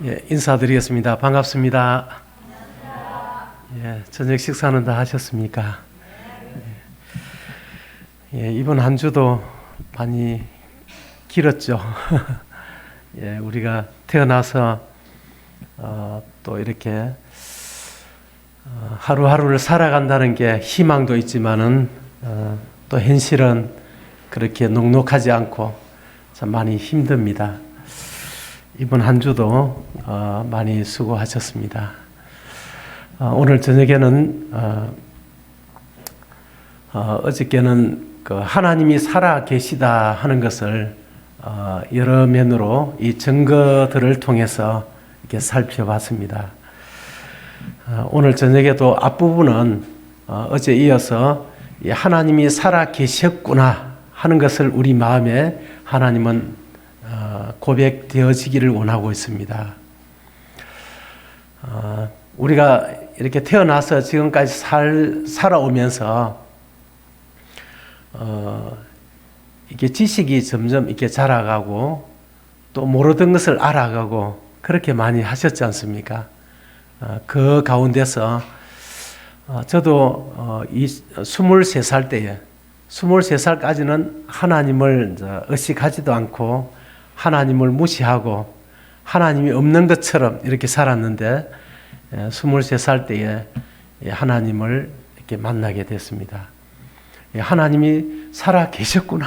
예, 인사드리겠습니다. 반갑습니다. 예, 저녁 식사는 다 하셨습니까? 예, 이번 한 주도 많이 길었죠. 예, 우리가 태어나서 또 이렇게 하루하루를 살아간다는 게 희망도 있지만은 또 현실은 그렇게 녹록하지 않고 참 많이 힘듭니다. 이번 한 주도 많이 수고하셨습니다. 오늘 저녁에는 어저께는 그 하나님이 살아 계시다 하는 것을 여러 면으로 이 증거들을 통해서 이렇게 살펴봤습니다. 오늘 저녁에도 앞부분은 어제 이어서 하나님이 살아 계셨구나 하는 것을 우리 마음에 하나님은 고백되어지기를 원하고 있습니다. 우리가 이렇게 태어나서 지금까지 살아오면서 이게 지식이 점점 이렇게 자라가고 또 모르던 것을 알아가고 그렇게 많이 하셨지 않습니까? 그 가운데서 저도 이 23살 때에 23살까지는 하나님을 의식하지도 않고 하나님을 무시하고 하나님이 없는 것처럼 이렇게 살았는데 23살 때에 하나님을 이렇게 만나게 됐습니다. 하나님이 살아 계셨구나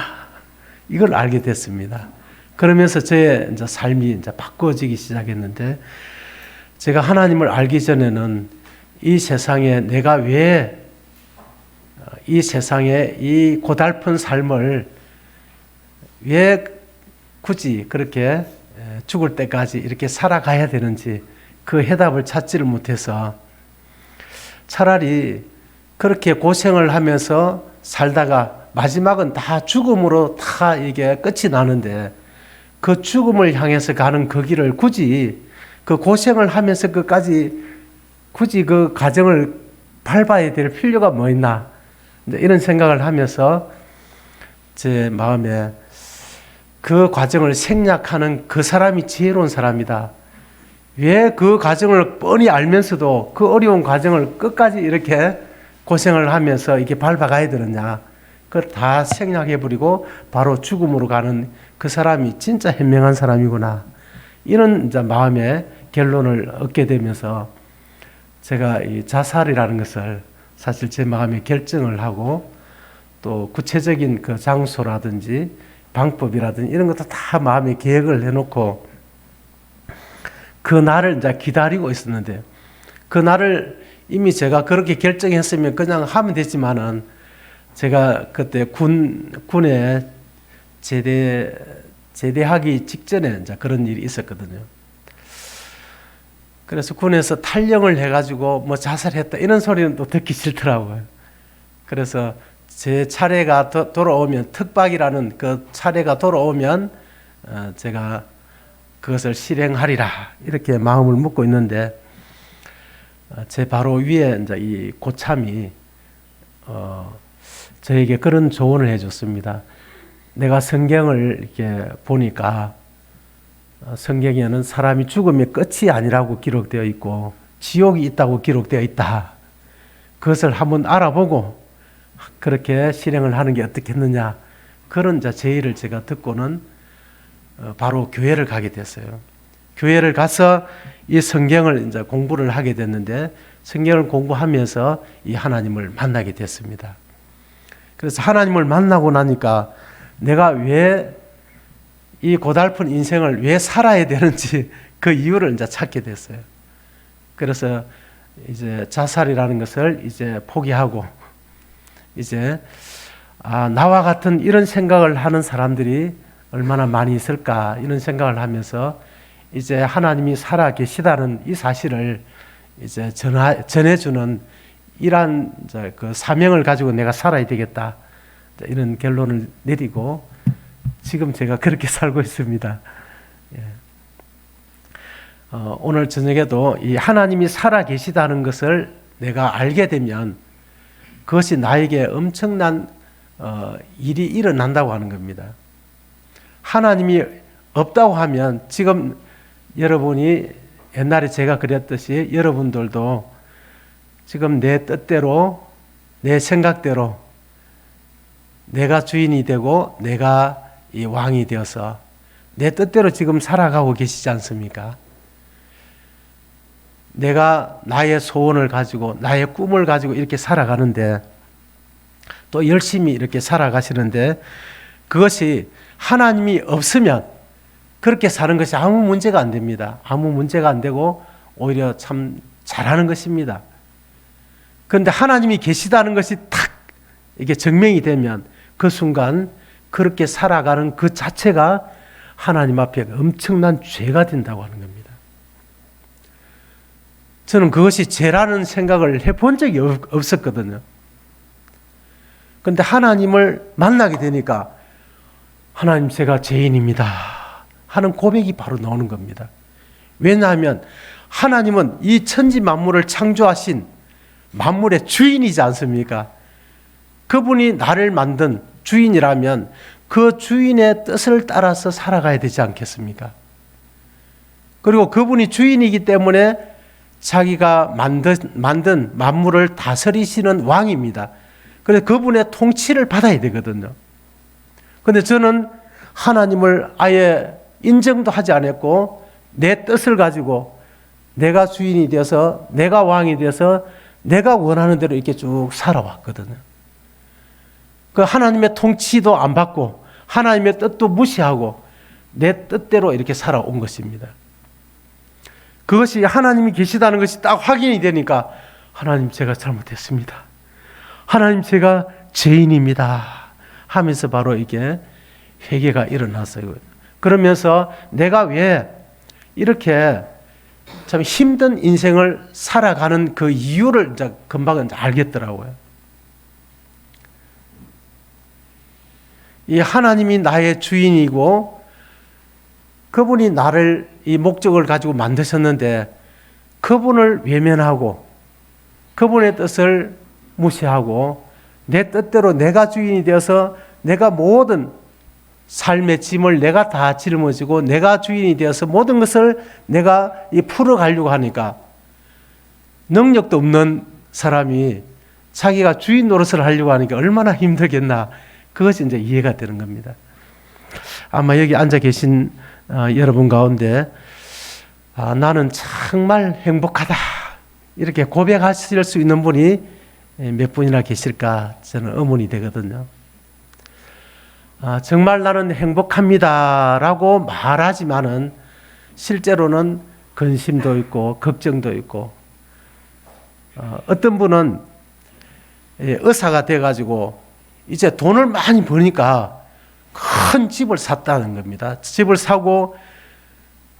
이걸 알게 됐습니다. 그러면서 제 이제 삶이 이제 바꿔지기 시작했는데 제가 하나님을 알기 전에는 이 세상에 내가 왜 이 세상에 이 고달픈 삶을 왜 굳이 그렇게 죽을 때까지 이렇게 살아가야 되는지 그 해답을 찾지를 못해서 차라리 그렇게 고생을 하면서 살다가 마지막은 다 죽음으로 다 이게 끝이 나는데 그 죽음을 향해서 가는 그 길을 굳이 그 고생을 하면서 끝까지 굳이 그 과정을 밟아야 될 필요가 뭐 있나 이런 생각을 하면서 제 마음에 그 과정을 생략하는 그 사람이 지혜로운 사람이다. 왜 그 과정을 뻔히 알면서도 그 어려운 과정을 끝까지 이렇게 고생을 하면서 이렇게 밟아가야 되느냐. 그걸 다 생략해버리고 바로 죽음으로 가는 그 사람이 진짜 현명한 사람이구나. 이런 이제 마음의 결론을 얻게 되면서 제가 이 자살이라는 것을 사실 제 마음에 결정을 하고 또 구체적인 그 장소라든지 방법이라든지 이런 것도 다 마음에 계획을 해놓고 그 날을 이제 기다리고 있었는데 그 날을 이미 제가 그렇게 결정했으면 그냥 하면 됐지만은 제가 그때 군에 제대하기 직전에 이제 그런 일이 있었거든요. 그래서 군에서 탈영을 해가지고 뭐 자살했다 이런 소리는 또 듣기 싫더라고요. 그래서 제 차례가 돌아오면 특박이라는 그 차례가 돌아오면 제가 그것을 실행하리라 이렇게 마음을 먹고 있는데 제 바로 위에 이제 이 고참이 저에게 그런 조언을 해줬습니다. 내가 성경을 이렇게 보니까 성경에는 사람이 죽음의 끝이 아니라고 기록되어 있고 지옥이 있다고 기록되어 있다. 그것을 한번 알아보고 그렇게 실행을 하는 게 어떻겠느냐. 그런 제의를 제가 듣고는 바로 교회를 가게 됐어요. 교회를 가서 이 성경을 이제 공부를 하게 됐는데 성경을 공부하면서 이 하나님을 만나게 됐습니다. 그래서 하나님을 만나고 나니까 내가 왜 이 고달픈 인생을 왜 살아야 되는지 그 이유를 이제 찾게 됐어요. 그래서 이제 자살이라는 것을 이제 포기하고 이제 나와 같은 이런 생각을 하는 사람들이 얼마나 많이 있을까 이런 생각을 하면서 이제 하나님이 살아 계시다는 이 사실을 이제 전해주는 이러한 그 사명을 가지고 내가 살아야 되겠다 이런 결론을 내리고 지금 제가 그렇게 살고 있습니다. 예. 오늘 저녁에도 이 하나님이 살아 계시다는 것을 내가 알게 되면 그것이 나에게 엄청난 일이 일어난다고 하는 겁니다. 하나님이 없다고 하면 지금 여러분이 옛날에 제가 그랬듯이 여러분들도 지금 내 뜻대로, 내 생각대로 내가 주인이 되고 내가 이 왕이 되어서 내 뜻대로 지금 살아가고 계시지 않습니까? 내가 나의 소원을 가지고 나의 꿈을 가지고 이렇게 살아가는데, 또 열심히 이렇게 살아가시는데, 그것이 하나님이 없으면 그렇게 사는 것이 아무 문제가 안 됩니다. 아무 문제가 안 되고 오히려 참 잘하는 것입니다. 그런데 하나님이 계시다는 것이 탁 이게 증명이 되면 그 순간 그렇게 살아가는 그 자체가 하나님 앞에 엄청난 죄가 된다고 하는 겁니다. 저는 그것이 죄라는 생각을 해본 적이 없었거든요. 그런데 하나님을 만나게 되니까 하나님, 제가 죄인입니다 하는 고백이 바로 나오는 겁니다. 왜냐하면 하나님은 이 천지 만물을 창조하신 만물의 주인이지 않습니까? 그분이 나를 만든 주인이라면 그 주인의 뜻을 따라서 살아가야 되지 않겠습니까? 그리고 그분이 주인이기 때문에 자기가 만든 만물을 다스리시는 왕입니다. 그래서 그분의 통치를 받아야 되거든요. 그런데 저는 하나님을 아예 인정도 하지 않았고 내 뜻을 가지고 내가 주인이 되어서 내가 왕이 되어서 내가 원하는 대로 이렇게 쭉 살아왔거든요. 그 하나님의 통치도 안 받고 하나님의 뜻도 무시하고 내 뜻대로 이렇게 살아온 것입니다. 그것이 하나님이 계시다는 것이 딱 확인이 되니까 하나님, 제가 잘못했습니다. 하나님, 제가 죄인입니다 하면서 바로 이게 회개가 일어났어요. 그러면서 내가 왜 이렇게 참 힘든 인생을 살아가는 그 이유를 이제 금방 알겠더라고요. 이 하나님이 나의 주인이고 그분이 나를 이 목적을 가지고 만드셨는데 그분을 외면하고 그분의 뜻을 무시하고 내 뜻대로 내가 주인이 되어서 내가 모든 삶의 짐을 내가 다 짊어지고 내가 주인이 되어서 모든 것을 내가 풀어가려고 하니까 능력도 없는 사람이 자기가 주인 노릇을 하려고 하니까 얼마나 힘들겠나, 그것이 이제 이해가 되는 겁니다. 아마 여기 앉아 계신 여러분 가운데 나는 정말 행복하다 이렇게 고백하실 수 있는 분이 몇 분이나 계실까 저는 의문이 되거든요. 정말 나는 행복합니다 라고 말하지만은 실제로는 근심도 있고 걱정도 있고, 어떤 분은 의사가 돼가지고 이제 돈을 많이 버니까 큰 집을 샀다는 겁니다. 집을 사고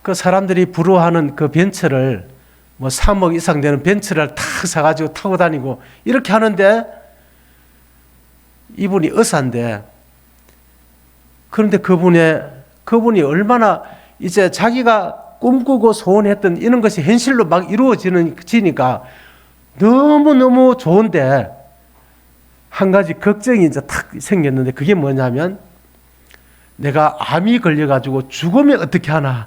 그 사람들이 부러워하는 그 벤츠를 뭐 3억 이상 되는 벤츠를 탁 사가지고 타고 다니고 이렇게 하는데, 이분이 의사인데, 그런데 그분이 얼마나 이제 자기가 꿈꾸고 소원했던 이런 것이 현실로 막 이루어지니까 너무너무 좋은데 한 가지 걱정이 이제 탁 생겼는데, 그게 뭐냐면 내가 암이 걸려가지고 죽으면 어떻게 하나,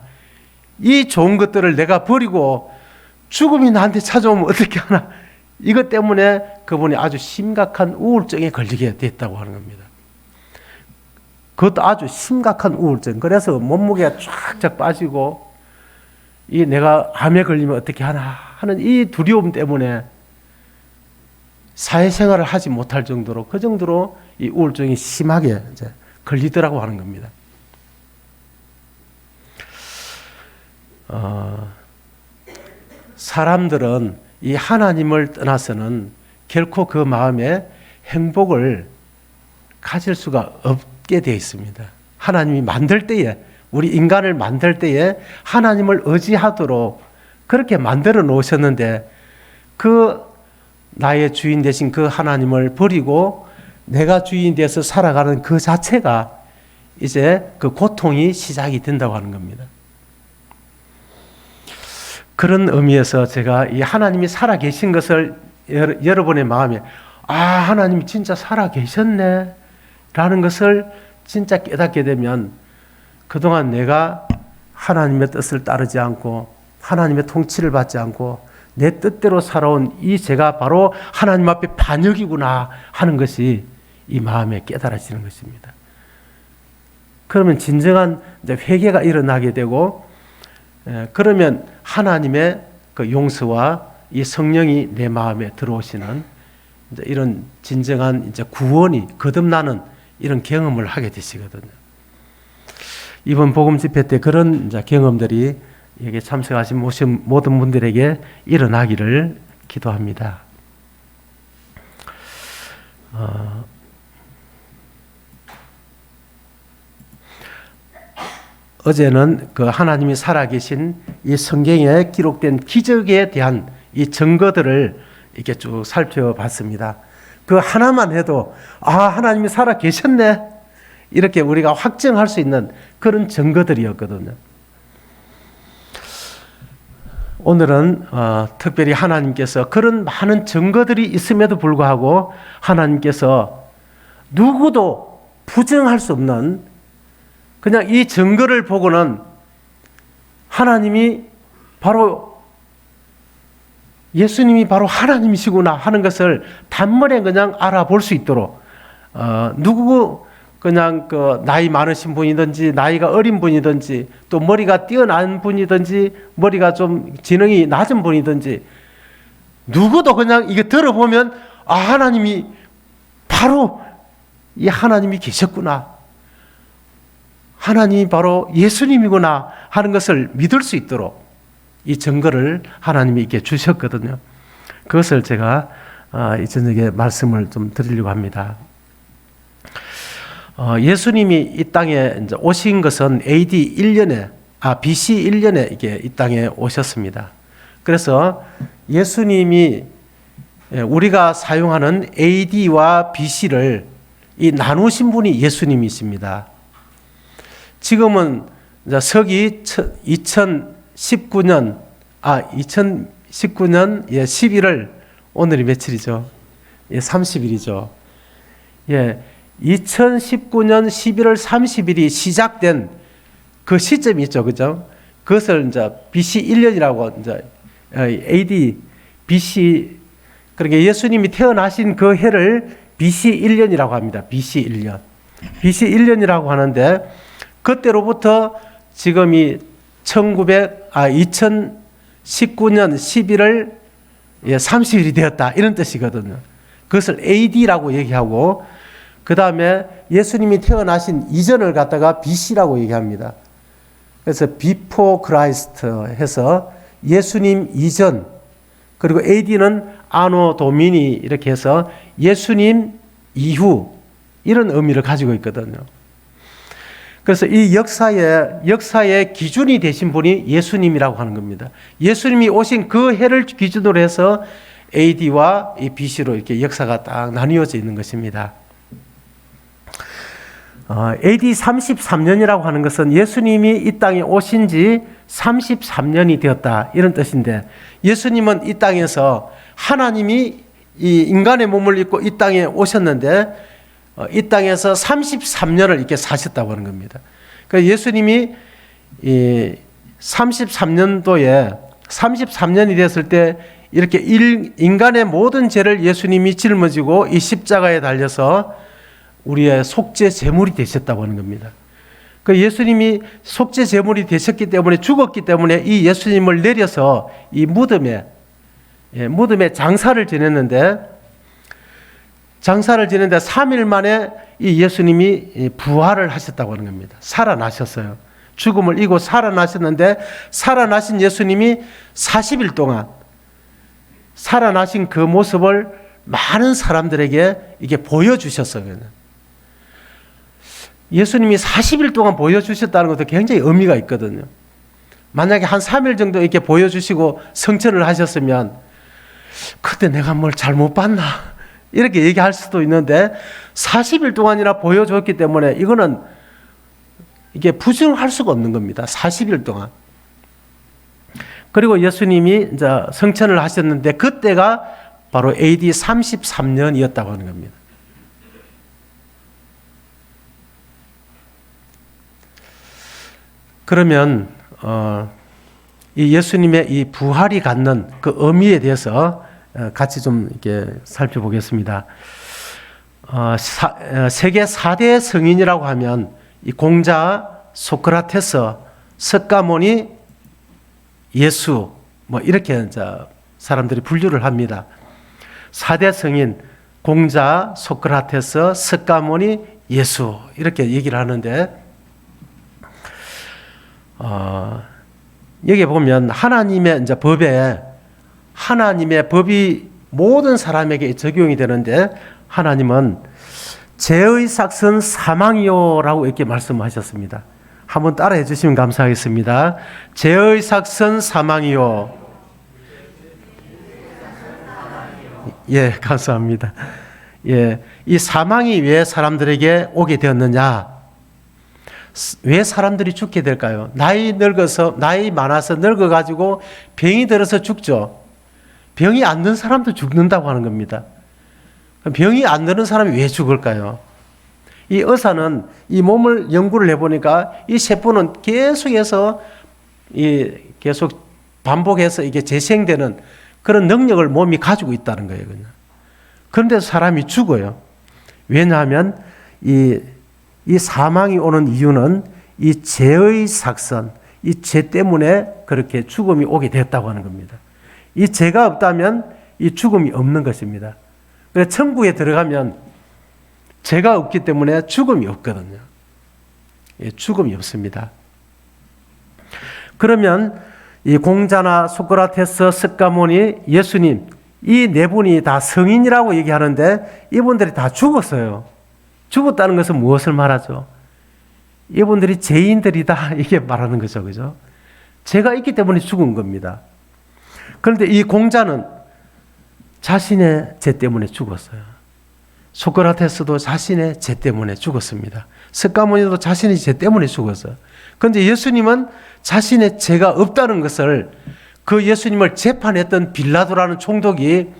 이 좋은 것들을 내가 버리고 죽음이 나한테 찾아오면 어떻게 하나, 이것 때문에 그분이 아주 심각한 우울증에 걸리게 됐다고 하는 겁니다. 그것도 아주 심각한 우울증. 그래서 몸무게가 쫙쫙 빠지고 이 내가 암에 걸리면 어떻게 하나 하는 이 두려움 때문에 사회생활을 하지 못할 정도로, 그 정도로 이 우울증이 심하게 이제 걸리더라고 하는 겁니다. 사람들은 이 하나님을 떠나서는 결코 그 마음에 행복을 가질 수가 없게 되어 있습니다. 하나님이 만들 때에, 우리 인간을 만들 때에 하나님을 의지하도록 그렇게 만들어 놓으셨는데, 그 나의 주인 되신 그 하나님을 버리고 내가 주인 되어서 살아가는 그 자체가 이제 그 고통이 시작이 된다고 하는 겁니다. 그런 의미에서 제가 이 하나님이 살아계신 것을 여러분의 마음에, 하나님이 진짜 살아계셨네 라는 것을 진짜 깨닫게 되면, 그동안 내가 하나님의 뜻을 따르지 않고 하나님의 통치를 받지 않고 내 뜻대로 살아온 이 제가 바로 하나님 앞에 반역이구나 하는 것이 이 마음에 깨달아지는 것입니다. 그러면 진정한 이제 회개가 일어나게 되고, 그러면 하나님의 그 용서와 이 성령이 내 마음에 들어오시는 이제 이런 진정한 이제 구원이 거듭나는 이런 경험을 하게 되시거든요. 이번 복음 집회 때 그런 이제 경험들이 여기 참석하신 모든 분들에게 일어나기를 기도합니다. 어제는 그 하나님이 살아계신 이 성경에 기록된 기적에 대한 이 증거들을 이렇게 쭉 살펴봤습니다. 그 하나만 해도 하나님이 살아계셨네 이렇게 우리가 확증할 수 있는 그런 증거들이었거든요. 오늘은 특별히 하나님께서 그런 많은 증거들이 있음에도 불구하고 하나님께서 누구도 부정할 수 없는, 그냥 이 증거를 보고는 하나님이 바로 예수님이 바로 하나님이시구나 하는 것을 단번에 그냥 알아볼 수 있도록, 누구 그냥 그 나이 많으신 분이든지 나이가 어린 분이든지 또 머리가 뛰어난 분이든지 머리가 좀 지능이 낮은 분이든지 누구도 그냥 이게 들어보면 하나님이 바로 이 하나님이 계셨구나, 하나님이 바로 예수님이구나 하는 것을 믿을 수 있도록 이 증거를 하나님이 이렇게 주셨거든요. 그것을 제가 이 저녁에 말씀을 좀 드리려고 합니다. 예수님이 이 땅에 이제 오신 것은 AD 1년에, BC 1년에 이게 이 땅에 오셨습니다. 그래서 예수님이 우리가 사용하는 AD와 BC를 이 나누신 분이 예수님이십니다. 지금은 서기 2019년 11월, 오늘이 며칠이죠? 30일이죠. 2019년 11월 30일이 시작된 그 시점이 있죠. 그죠? 그것을 이제 BC 1년이라고 이제 AD BC, 그러니까 예수님이 태어나신 그 해를 BC 1년이라고 합니다. BC 1년. BC 1년이라고 하는데 그때로부터 지금이 2019년 11월 30일이 되었다 이런 뜻이거든요. 그것을 AD라고 얘기하고, 그 다음에 예수님이 태어나신 이전을 갖다가 BC라고 얘기합니다. 그래서 Before Christ 해서 예수님 이전, 그리고 AD는 아노 도미니 이렇게 해서 예수님 이후 이런 의미를 가지고 있거든요. 그래서 이 역사의 기준이 되신 분이 예수님이라고 하는 겁니다. 예수님이 오신 그 해를 기준으로 해서 AD와 이 BC로 이렇게 역사가 딱 나뉘어져 있는 것입니다. AD 33년이라고 하는 것은 예수님이 이 땅에 오신 지 33년이 되었다 이런 뜻인데, 예수님은 이 땅에서 하나님이 이 인간의 몸을 입고 이 땅에 오셨는데 이 땅에서 33년을 이렇게 사셨다고 하는 겁니다. 그러니까 예수님이 이 33년도에 33년이 됐을 때 이렇게 인간의 모든 죄를 예수님이 짊어지고 이 십자가에 달려서 우리의 속죄 제물이 되셨다고 하는 겁니다. 그 예수님이 속죄 제물이 되셨기 때문에, 죽었기 때문에 이 예수님을 내려서 이 무덤에 장사를 지냈는데 3일 만에 이 예수님이 부활을 하셨다고 하는 겁니다. 살아나셨어요. 죽음을 이기고 살아나셨는데, 살아나신 예수님이 40일 동안 살아나신 그 모습을 많은 사람들에게 이게 보여주셨어요. 예수님이 40일 동안 보여주셨다는 것도 굉장히 의미가 있거든요. 만약에 한 3일 정도 이렇게 보여주시고 성천을 하셨으면 그때 내가 뭘 잘못 봤나 이렇게 얘기할 수도 있는데, 40일 동안이나 보여줬기 때문에 이거는 이게 부정할 수가 없는 겁니다. 40일 동안. 그리고 예수님이 이제 성천을 하셨는데 그때가 바로 AD 33년이었다고 하는 겁니다. 그러면 이 예수님의 이 부활이 갖는 그 의미에 대해서 같이 좀 이렇게 살펴보겠습니다. 세계 4대 성인이라고 하면 이 공자, 소크라테스, 석가모니, 예수 뭐 이렇게 이제 사람들이 분류를 합니다. 4대 성인 공자, 소크라테스, 석가모니, 예수 이렇게 얘기를 하는데 여기 보면 하나님의 이제 법에 하나님의 법이 모든 사람에게 적용이 되는데 하나님은 죄의 삭은 사망이요라고 이렇게 말씀하셨습니다. 한번 따라해 주시면 감사하겠습니다. 죄의 삭은 사망이요. 예, 감사합니다. 예, 이 사망이 왜 사람들에게 오게 되었느냐? 왜 사람들이 죽게 될까요? 나이 많아서 늙어가지고 병이 들어서 죽죠. 병이 안 든 사람도 죽는다고 하는 겁니다. 병이 안 드는 사람이 왜 죽을까요? 이 의사는 이 몸을 연구를 해보니까 이 세포는 계속 반복해서 이게 재생되는 그런 능력을 몸이 가지고 있다는 거예요. 그냥. 그런데 사람이 죽어요. 왜냐하면 이 사망이 오는 이유는 이 죄의 삭선, 이 죄 때문에 그렇게 죽음이 오게 됐다고 하는 겁니다. 이 죄가 없다면 이 죽음이 없는 것입니다. 그래서 천국에 들어가면 죄가 없기 때문에 죽음이 없거든요. 예, 죽음이 없습니다. 그러면 이 공자나 소크라테스, 석가모니, 예수님 이 네 분이 다 성인이라고 얘기하는데 이분들이 다 죽었어요. 죽었다는 것은 무엇을 말하죠? 이분들이 죄인들이다 이게 말하는 거죠. 그죠? 죄가 있기 때문에 죽은 겁니다. 그런데 이 공자는 자신의 죄 때문에 죽었어요. 소크라테스도 자신의 죄 때문에 죽었습니다. 석가모니도 자신의 죄 때문에 죽었어요. 그런데 예수님은 자신의 죄가 없다는 것을 그 예수님을 재판했던 빌라도라는 총독이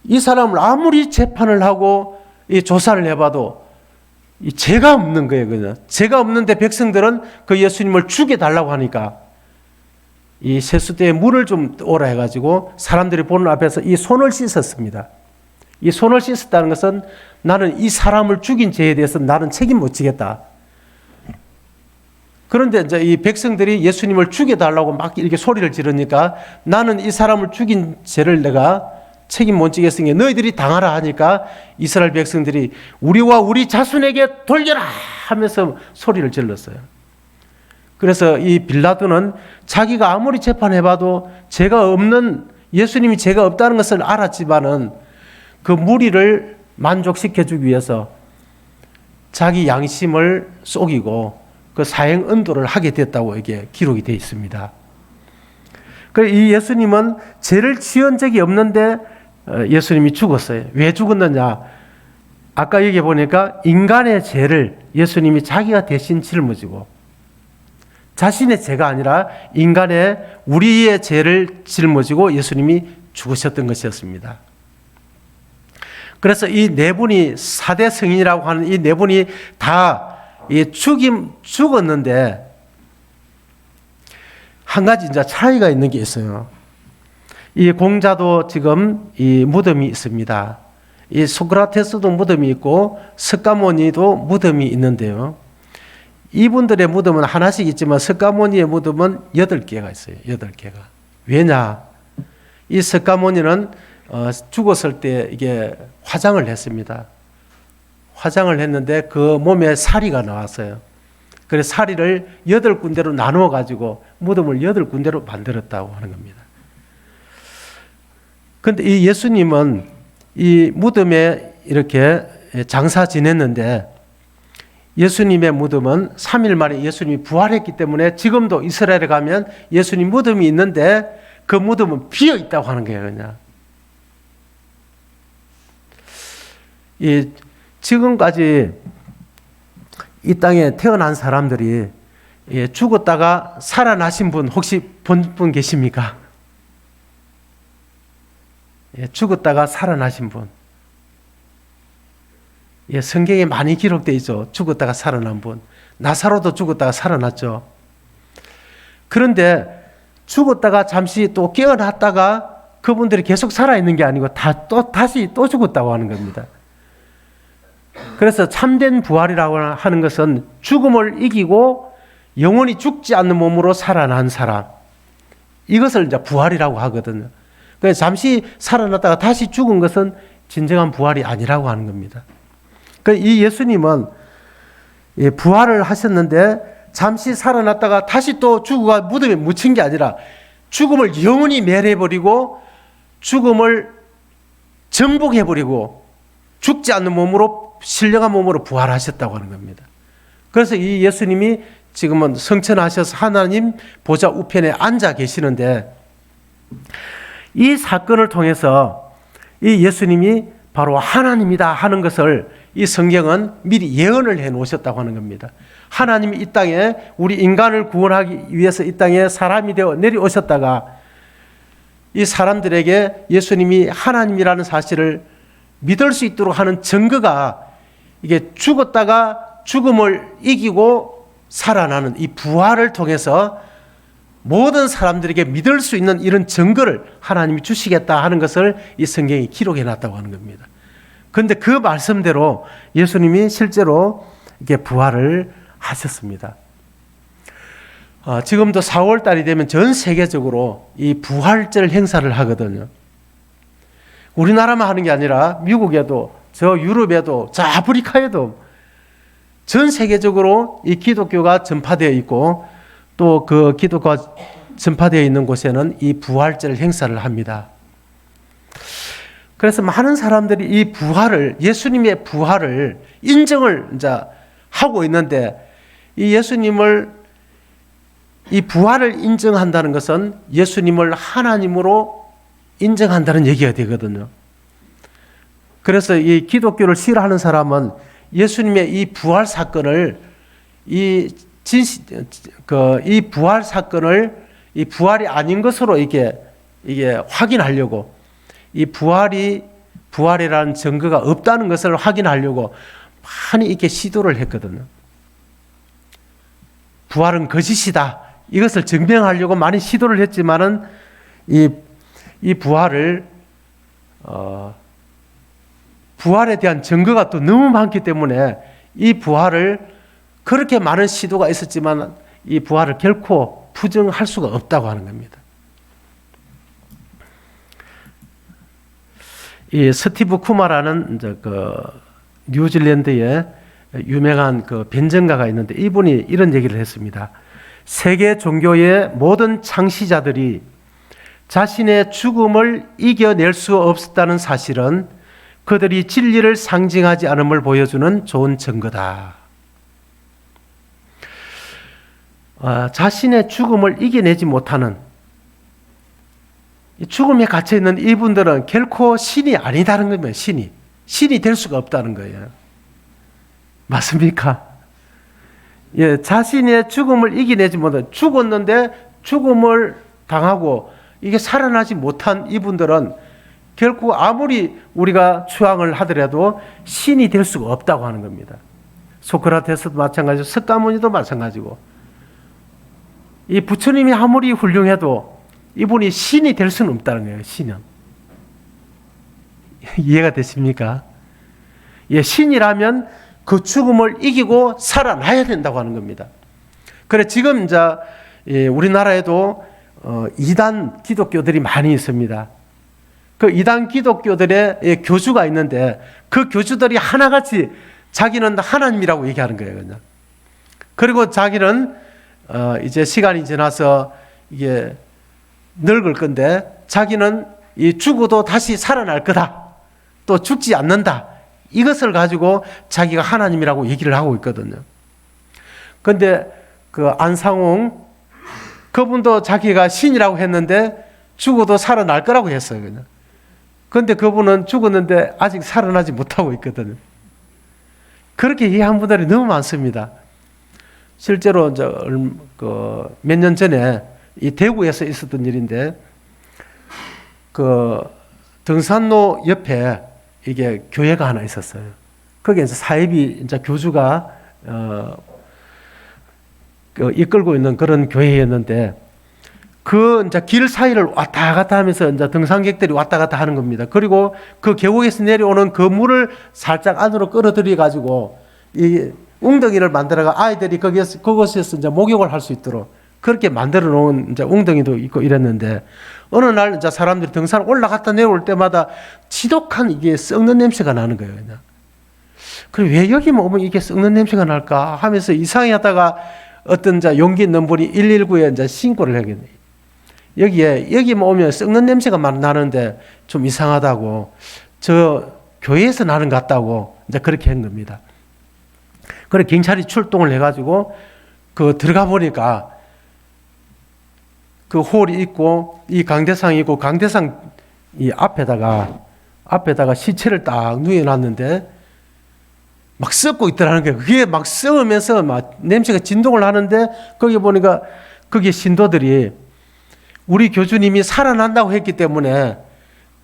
이 사람을 아무리 재판을 하고 이 조사를 해봐도 이 죄가 없는 거예요. 그냥 죄가 없는데 백성들은 그 예수님을 죽여달라고 하니까 이 세수대에 물을 좀 오라 해가지고 사람들이 보는 앞에서 이 손을 씻었습니다. 이 손을 씻었다는 것은 나는 이 사람을 죽인 죄에 대해서 나는 책임 못 지겠다. 그런데 이제 이 백성들이 예수님을 죽여달라고 막 이렇게 소리를 지르니까 나는 이 사람을 죽인 죄를 내가 책임 못 지겠으니 너희들이 당하라 하니까 이스라엘 백성들이 우리와 우리 자손에게 돌려라 하면서 소리를 질렀어요. 그래서 이 빌라도는 자기가 아무리 재판해봐도 죄가 없는 예수님이 죄가 없다는 것을 알았지만은 그 무리를 만족시켜주기 위해서 자기 양심을 속이고 그 사형 은도를 하게 됐다고 이게 기록이 되어 있습니다. 그래서 이 예수님은 죄를 지은 적이 없는데 예수님이 죽었어요. 왜 죽었느냐? 아까 여기 보니까 인간의 죄를 예수님이 자기가 대신 짊어지고 자신의 죄가 아니라 인간의 우리의 죄를 짊어지고 예수님이 죽으셨던 것이었습니다. 그래서 이 네 분이 4대 성인이라고 하는 이 네 분이 다 죽었는데 한 가지 이제 차이가 있는 게 있어요. 이 공자도 지금 이 무덤이 있습니다. 이 소크라테스도 무덤이 있고 석가모니도 무덤이 있는데요. 이분들의 무덤은 하나씩 있지만 석가모니의 무덤은 8개가 있어요. 8개가. 왜냐? 이 석가모니는 죽었을 때 이게 화장을 했습니다. 화장을 했는데 그 몸에 사리가 나왔어요. 그래서 사리를 8군데로 나누어 가지고 무덤을 8군데로 만들었다고 하는 겁니다. 그런데 이 예수님은 이 무덤에 이렇게 장사 지냈는데 예수님의 무덤은 3일 만에 예수님이 부활했기 때문에 지금도 이스라엘에 가면 예수님 무덤이 있는데 그 무덤은 비어 있다고 하는 거예요. 그냥. 지금까지 이 땅에 태어난 사람들이 죽었다가 살아나신 분 혹시 본 분 계십니까? 죽었다가 살아나신 분. 성경에 많이 기록되어 있죠. 죽었다가 살아난 분. 나사로도 죽었다가 살아났죠. 그런데 죽었다가 잠시 또 깨어났다가 그분들이 계속 살아있는 게 아니고 다시 또 죽었다고 하는 겁니다. 그래서 참된 부활이라고 하는 것은 죽음을 이기고 영원히 죽지 않는 몸으로 살아난 사람, 이것을 이제 부활이라고 하거든요. 그래서 잠시 살아났다가 다시 죽은 것은 진정한 부활이 아니라고 하는 겁니다. 이 예수님은 부활을 하셨는데 잠시 살아났다가 다시 또 죽어가 무덤에 묻힌 게 아니라 죽음을 영원히 멸해버리고 죽음을 정복해버리고 죽지 않는 몸으로, 신령한 몸으로 부활하셨다고 하는 겁니다. 그래서 이 예수님이 지금은 성천하셔서 하나님 보좌 우편에 앉아 계시는데, 이 사건을 통해서 이 예수님이 바로 하나님이다 하는 것을 이 성경은 미리 예언을 해 놓으셨다고 하는 겁니다. 하나님이 이 땅에 우리 인간을 구원하기 위해서 이 땅에 사람이 되어 내려오셨다가 이 사람들에게 예수님이 하나님이라는 사실을 믿을 수 있도록 하는 증거가, 이게 죽었다가 죽음을 이기고 살아나는 이 부활을 통해서 모든 사람들에게 믿을 수 있는 이런 증거를 하나님이 주시겠다 하는 것을 이 성경이 기록해 놨다고 하는 겁니다. 그런데 그 말씀대로 예수님이 실제로 이게 부활을 하셨습니다. 지금도 4월 달이 되면 전 세계적으로 이 부활절 행사를 하거든요. 우리나라만 하는 게 아니라 미국에도, 저 유럽에도, 저 아프리카에도 전 세계적으로 이 기독교가 전파되어 있고, 또 그 기독교가 전파되어 있는 곳에는 이 부활절 행사를 합니다. 그래서 많은 사람들이 이 부활을, 예수님의 부활을 인정을 이제 하고 있는데, 이 예수님을, 이 부활을 인정한다는 것은 예수님을 하나님으로 인정한다는 얘기가 되거든요. 그래서 이 기독교를 싫어하는 사람은 예수님의 이 부활 사건을, 이 부활 사건을 이 부활이 아닌 것으로 이게 확인하려고, 이 부활이라는 증거가 없다는 것을 확인하려고 많이 이렇게 시도를 했거든요. 부활은 거짓이다, 이것을 증명하려고 많이 시도를 했지만은 이 부활을 부활에 대한 증거가 또 너무 많기 때문에 이 부활을, 그렇게 많은 시도가 있었지만 이 부활을 결코 부정할 수가 없다고 하는 겁니다. 이 스티브 쿠마라는 이제 그 뉴질랜드의 유명한 그 변증가가 있는데, 이분이 이런 얘기를 했습니다. 세계 종교의 모든 창시자들이 자신의 죽음을 이겨낼 수 없었다는 사실은 그들이 진리를 상징하지 않음을 보여주는 좋은 증거다. 자신의 죽음을 이겨내지 못하는, 죽음에 갇혀있는 이분들은 결코 신이 아니다는 겁니다. 신이 될 수가 없다는 거예요. 맞습니까? 예, 자신의 죽음을 이겨내지 못한, 죽었는데 죽음을 당하고 이게 살아나지 못한 이분들은 결코 아무리 우리가 추앙을 하더라도 신이 될 수가 없다고 하는 겁니다. 소크라테스도 마찬가지고 석가모니도 마찬가지고, 이 부처님이 아무리 훌륭해도 이분이 신이 될 수는 없다는 거예요. 신은. 이해가 되십니까? 예, 신이라면 그 죽음을 이기고 살아나야 된다고 하는 겁니다. 그래, 지금 이제 우리나라에도 이단 기독교들이 많이 있습니다. 그 이단 기독교들의 교주가 있는데, 그 교주들이 하나같이 자기는 하나님이라고 얘기하는 거예요, 그냥. 그리고 자기는 이제 시간이 지나서 이게 늙을 건데, 자기는 이 죽어도 다시 살아날 거다, 또 죽지 않는다, 이것을 가지고 자기가 하나님이라고 얘기를 하고 있거든요. 그런데 그 안상홍, 그분도 자기가 신이라고 했는데 죽어도 살아날 거라고 했어요, 그냥. 그런데 그분은 죽었는데 아직 살아나지 못하고 있거든요. 그렇게 이해한 분들이 너무 많습니다. 실제로 이제 몇 년 전에 이 대구에서 있었던 일인데, 그 등산로 옆에 이게 교회가 하나 있었어요. 거기에 이제 사이비 이제 교주가 이끌고 있는 그런 교회였는데, 그 이제 길 사이를 왔다 갔다 하면서 이제 등산객들이 왔다 갔다 하는 겁니다. 그리고 그 계곡에서 내려오는 그 물을 살짝 안으로 끌어들여 가지고 이 웅덩이를 만들어가 아이들이 그곳에서 이제 목욕을 할 수 있도록 그렇게 만들어 놓은 이제 웅덩이도 있고 이랬는데, 어느 날 이제 사람들이 등산 올라갔다 내려올 때마다 지독한 이게 썩는 냄새가 나는 거예요. 그냥. 그래 왜 여기만 오면 이게 썩는 냄새가 날까 하면서 이상해 하다가 어떤 이제 용기 있는 분이 119에 이제 신고를 하겠네. 여기만 오면 썩는 냄새가 나는데 좀 이상하다고, 저 교회에서 나는 것 같다고 이제 그렇게 한 겁니다. 그래 경찰이 출동을 해가지고 그 들어가 보니까 그 홀이 있고 이 강대상이 있고, 강대상 이 앞에다가 시체를 딱 누워놨는데 막 썩고 있더라는 거예요. 그게 막 썩으면서 막 냄새가 진동을 하는데, 거기 보니까 거기 신도들이 우리 교주님이 살아난다고 했기 때문에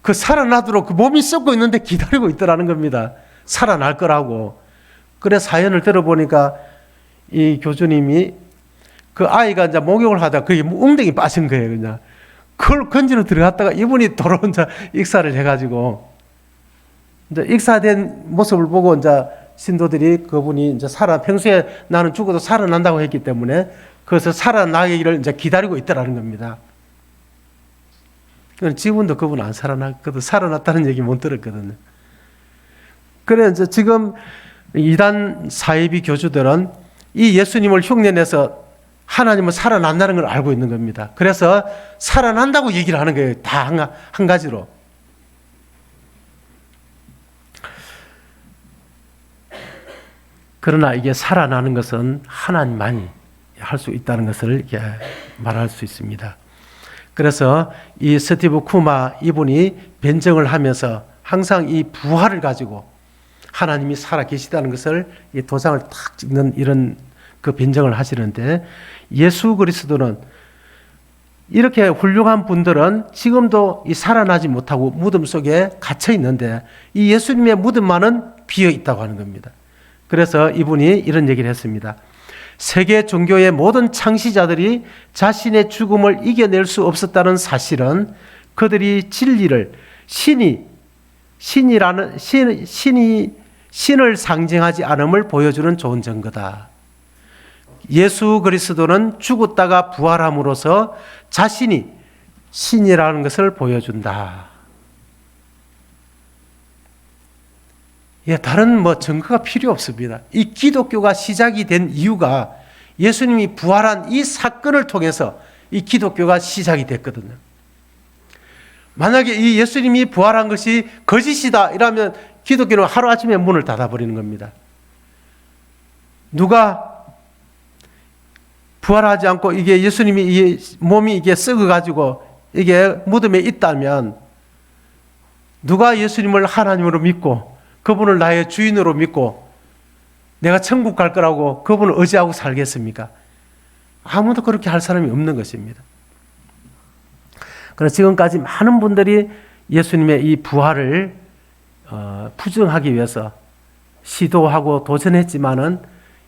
그 살아나도록 그 몸이 썩고 있는데 기다리고 있더라는 겁니다. 살아날 거라고. 그래 사연을 들어보니까 이 교주님이 그 아이가 이제 목욕을 하다가 그게 웅덩이 빠진 거예요. 그냥 그걸 건지러 들어갔다가 이분이 도로 이제 익사를 해가지고 이제 익사된 모습을 보고 이제 신도들이 그분이 이제 평소에 나는 죽어도 살아난다고 했기 때문에 그래서 살아나기를 이제 기다리고 있더라는 겁니다. 지금도 그분 안 살아났거든. 살아났다는 얘기 못 들었거든요. 그래 이제 지금 이단 사이비 교주들은 이 예수님을 흉내내서 하나님은 살아난다는 걸 알고 있는 겁니다. 그래서 살아난다고 얘기를 하는 거예요. 다 한 가지로. 그러나 이게 살아나는 것은 하나님만이 할 수 있다는 것을 이렇게 말할 수 있습니다. 그래서 이 스티브 쿠마 이분이 변증을 하면서 항상 이 부활을 가지고 하나님이 살아 계시다는 것을 이 도장을 탁 찍는 이런 그 변증을 하시는데, 예수 그리스도는 이렇게 훌륭한 분들은 지금도 이 살아나지 못하고 무덤 속에 갇혀 있는데 이 예수님의 무덤만은 비어 있다고 하는 겁니다. 그래서 이분이 이런 얘기를 했습니다. 세계 종교의 모든 창시자들이 자신의 죽음을 이겨낼 수 없었다는 사실은 그들이 진리를 신을 상징하지 않음을 보여주는 좋은 증거다. 예수 그리스도는 죽었다가 부활함으로써 자신이 신이라는 것을 보여준다. 예, 다른 증거가 필요 없습니다. 이 기독교가 시작이 된 이유가 예수님이 부활한 이 사건을 통해서 이 기독교가 시작이 됐거든요. 만약에 이 예수님이 부활한 것이 거짓이다 이러면 기독교는 하루아침에 문을 닫아버리는 겁니다. 누가 부활하지 않고 이게 예수님이 몸이 이게 썩어가지고 이게 무덤에 있다면 누가 예수님을 하나님으로 믿고 그분을 나의 주인으로 믿고 내가 천국 갈 거라고 그분을 의지하고 살겠습니까? 아무도 그렇게 할 사람이 없는 것입니다. 그래서 지금까지 많은 분들이 예수님의 이 부활을 부정하기 위해서 시도하고 도전했지만은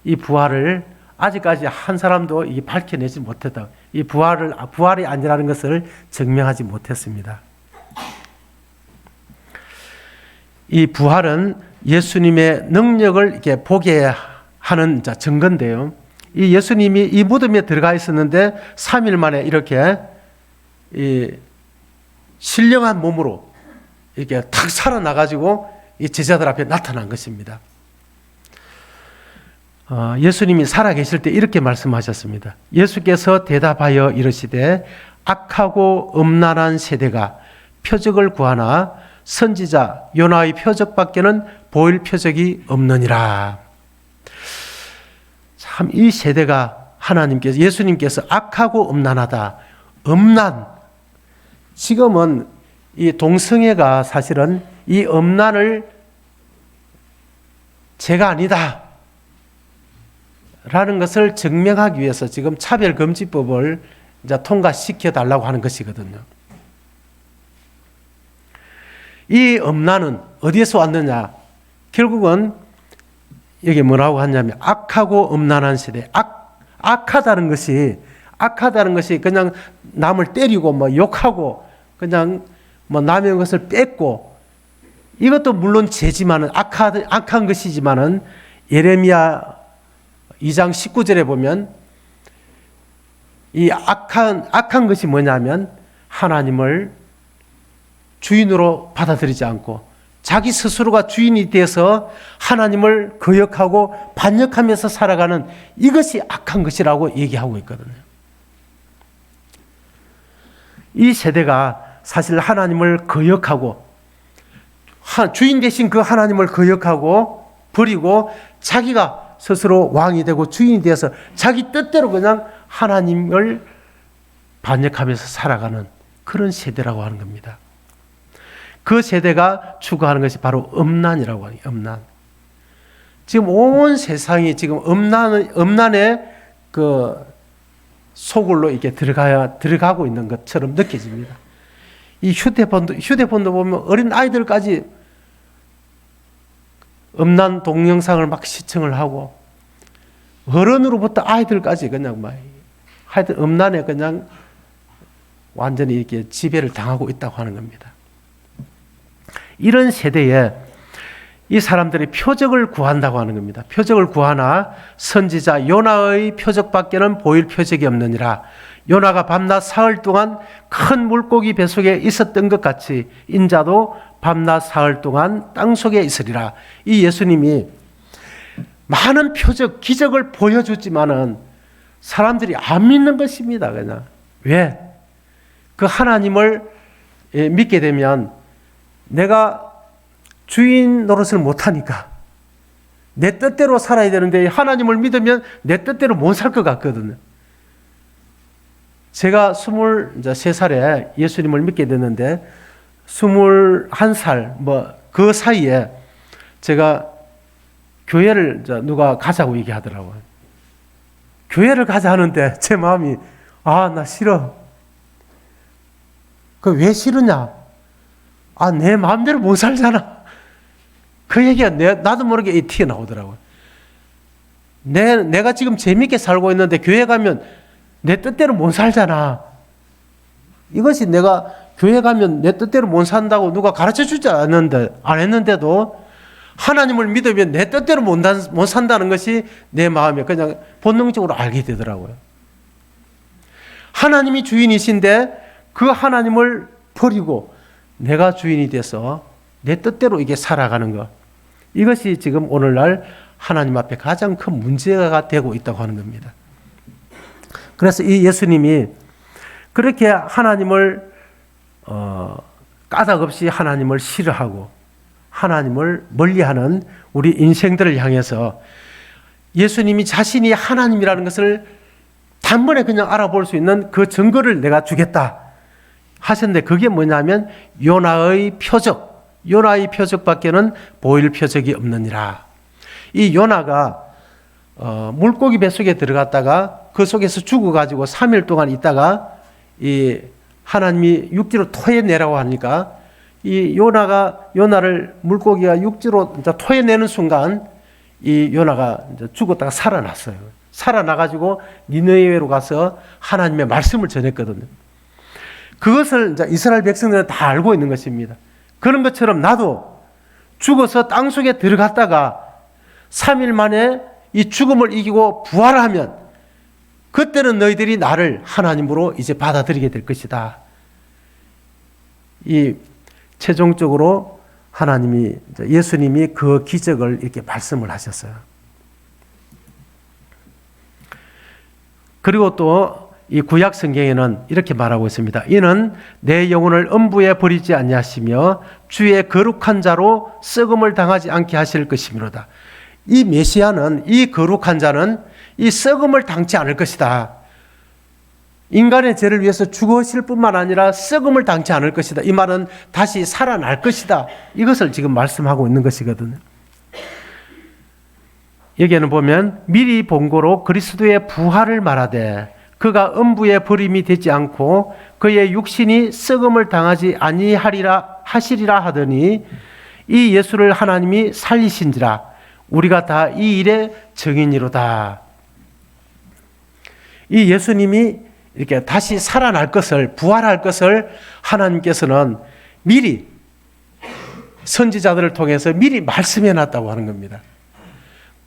이 부활을 아직까지 한 사람도 이 밝혀내지 못했다. 이 부활이 아니라는 것을 증명하지 못했습니다. 이 부활은 예수님의 능력을 이렇게 보게 하는 증거인데요. 이 예수님이 이 무덤에 들어가 있었는데 3일 만에 이렇게 이 신령한 몸으로 이렇게 탁 살아나가지고 이 제자들 앞에 나타난 것입니다. 예수님이 살아계실 때 이렇게 말씀하셨습니다. 예수께서 대답하여 이르시되 악하고 음란한 세대가 표적을 구하나 선지자 요나의 표적밖에는 보일 표적이 없느니라. 참 이 세대가 예수님께서 악하고 음란하다. 음란. 지금은 이 동성애가 사실은 이 음란을 죄가 아니다 라는 것을 증명하기 위해서 지금 차별금지법을 이제 통과시켜 달라고 하는 것이거든요. 이 음란은 어디에서 왔느냐? 결국은 여기 뭐라고 하냐면 악하고 음란한 시대. 악하다는 것이 악하다는 것이 그냥 남을 때리고 뭐 욕하고 그냥 뭐 남의 것을 뺏고, 이것도 물론 죄지만은 악한 것이지만은 예레미야 2장 19절에 보면 이 악한 것이 뭐냐면 하나님을 주인으로 받아들이지 않고 자기 스스로가 주인이 돼서 하나님을 거역하고 반역하면서 살아가는 이것이 악한 것이라고 얘기하고 있거든요. 이 세대가 사실 하나님을 거역하고 주인 대신 그 하나님을 거역하고 버리고 자기가 스스로 왕이 되고 주인이 되어서 자기 뜻대로 그냥 하나님을 반역하면서 살아가는 그런 세대라고 하는 겁니다. 그 세대가 추구하는 것이 바로 음란이라고 하는 거예요. 음란. 지금 온 세상이 지금 음란의 그 소굴로 이렇게 들어가고 있는 것처럼 느껴집니다. 이 휴대폰도 보면 어린 아이들까지 음란 동영상을 막 시청을 하고 어른으로부터 아이들까지 그냥 막 하여튼 음란에 그냥 완전히 이렇게 지배를 당하고 있다고 하는 겁니다. 이런 세대에 이 사람들이 표적을 구한다고 하는 겁니다. 표적을 구하나 선지자 요나의 표적밖에는 보일 표적이 없느니라. 요나가 밤낮 사흘 동안 큰 물고기 뱃속에 있었던 것 같이 인자도 밤낮 사흘 동안 땅속에 있으리라. 이 예수님이 많은 표적, 기적을 보여줬지만은 사람들이 안 믿는 것입니다. 그냥. 왜? 그 하나님을 믿게 되면 내가 주인 노릇을 못하니까 내 뜻대로 살아야 되는데 하나님을 믿으면 내 뜻대로 못 살 것 같거든요. 제가 23살에 예수님을 믿게 됐는데 21살 그 사이에 제가 교회를 누가 가자고 얘기하더라고요. 교회를 가자 하는데 제 마음이 나 싫어. 그 왜 싫으냐? 내 마음대로 못 살잖아. 그 얘기가 나도 모르게 튀어나오더라고요. 내가 지금 재밌게 살고 있는데 교회 가면 내 뜻대로 못 살잖아. 이것이 내가 교회 가면 내 뜻대로 못 산다고 누가 가르쳐 주지 안 했는데도 하나님을 믿으면 내 뜻대로 못 산다는 것이 내 마음에 그냥 본능적으로 알게 되더라고요. 하나님이 주인이신데 그 하나님을 버리고 내가 주인이 돼서 내 뜻대로 이게 살아가는 것, 이것이 지금 오늘날 하나님 앞에 가장 큰 문제가 되고 있다고 하는 겁니다. 그래서 이 예수님이 그렇게 하나님을 까닭없이 하나님을 싫어하고 하나님을 멀리하는 우리 인생들을 향해서 예수님이 자신이 하나님이라는 것을 단번에 그냥 알아볼 수 있는 그 증거를 내가 주겠다 하셨는데, 그게 뭐냐면 요나의 표적밖에는 보일 표적이 없느니라. 이 요나가 물고기 뱃속에 들어갔다가 그 속에서 죽어가지고 3일 동안 있다가 이 하나님이 육지로 토해내라고 하니까 이 요나를 물고기가 육지로 토해내는 순간 이 요나가 죽었다가 살아났어요. 살아나가지고 니느웨로 가서 하나님의 말씀을 전했거든요. 그것을 이스라엘 백성들은 다 알고 있는 것입니다. 그런 것처럼 나도 죽어서 땅속에 들어갔다가 3일 만에 이 죽음을 이기고 부활하면 그때는 너희들이 나를 하나님으로 이제 받아들이게 될 것이다. 이 최종적으로 예수님이 그 기적을 이렇게 말씀을 하셨어요. 그리고 또 이 구약 성경에는 이렇게 말하고 있습니다. 이는 내 영혼을 음부에 버리지 아니하시며 주의 거룩한 자로 썩음을 당하지 않게 하실 것이미로다. 이 메시아는, 이 거룩한 자는 이 썩음을 당치 않을 것이다. 인간의 죄를 위해서 죽으실 뿐만 아니라 썩음을 당치 않을 것이다. 이 말은 다시 살아날 것이다. 이것을 지금 말씀하고 있는 것이거든요. 여기에는 보면 미리 본고로 그리스도의 부활을 말하되 그가 음부에 버림이 되지 않고 그의 육신이 썩음을 당하지 아니하리라 하시리라 하더니 이 예수를 하나님이 살리신지라 우리가 다 이 일의 증인이로다. 이 예수님이 이렇게 다시 살아날 것을, 부활할 것을 하나님께서는 미리 선지자들을 통해서 미리 말씀해 놨다고 하는 겁니다.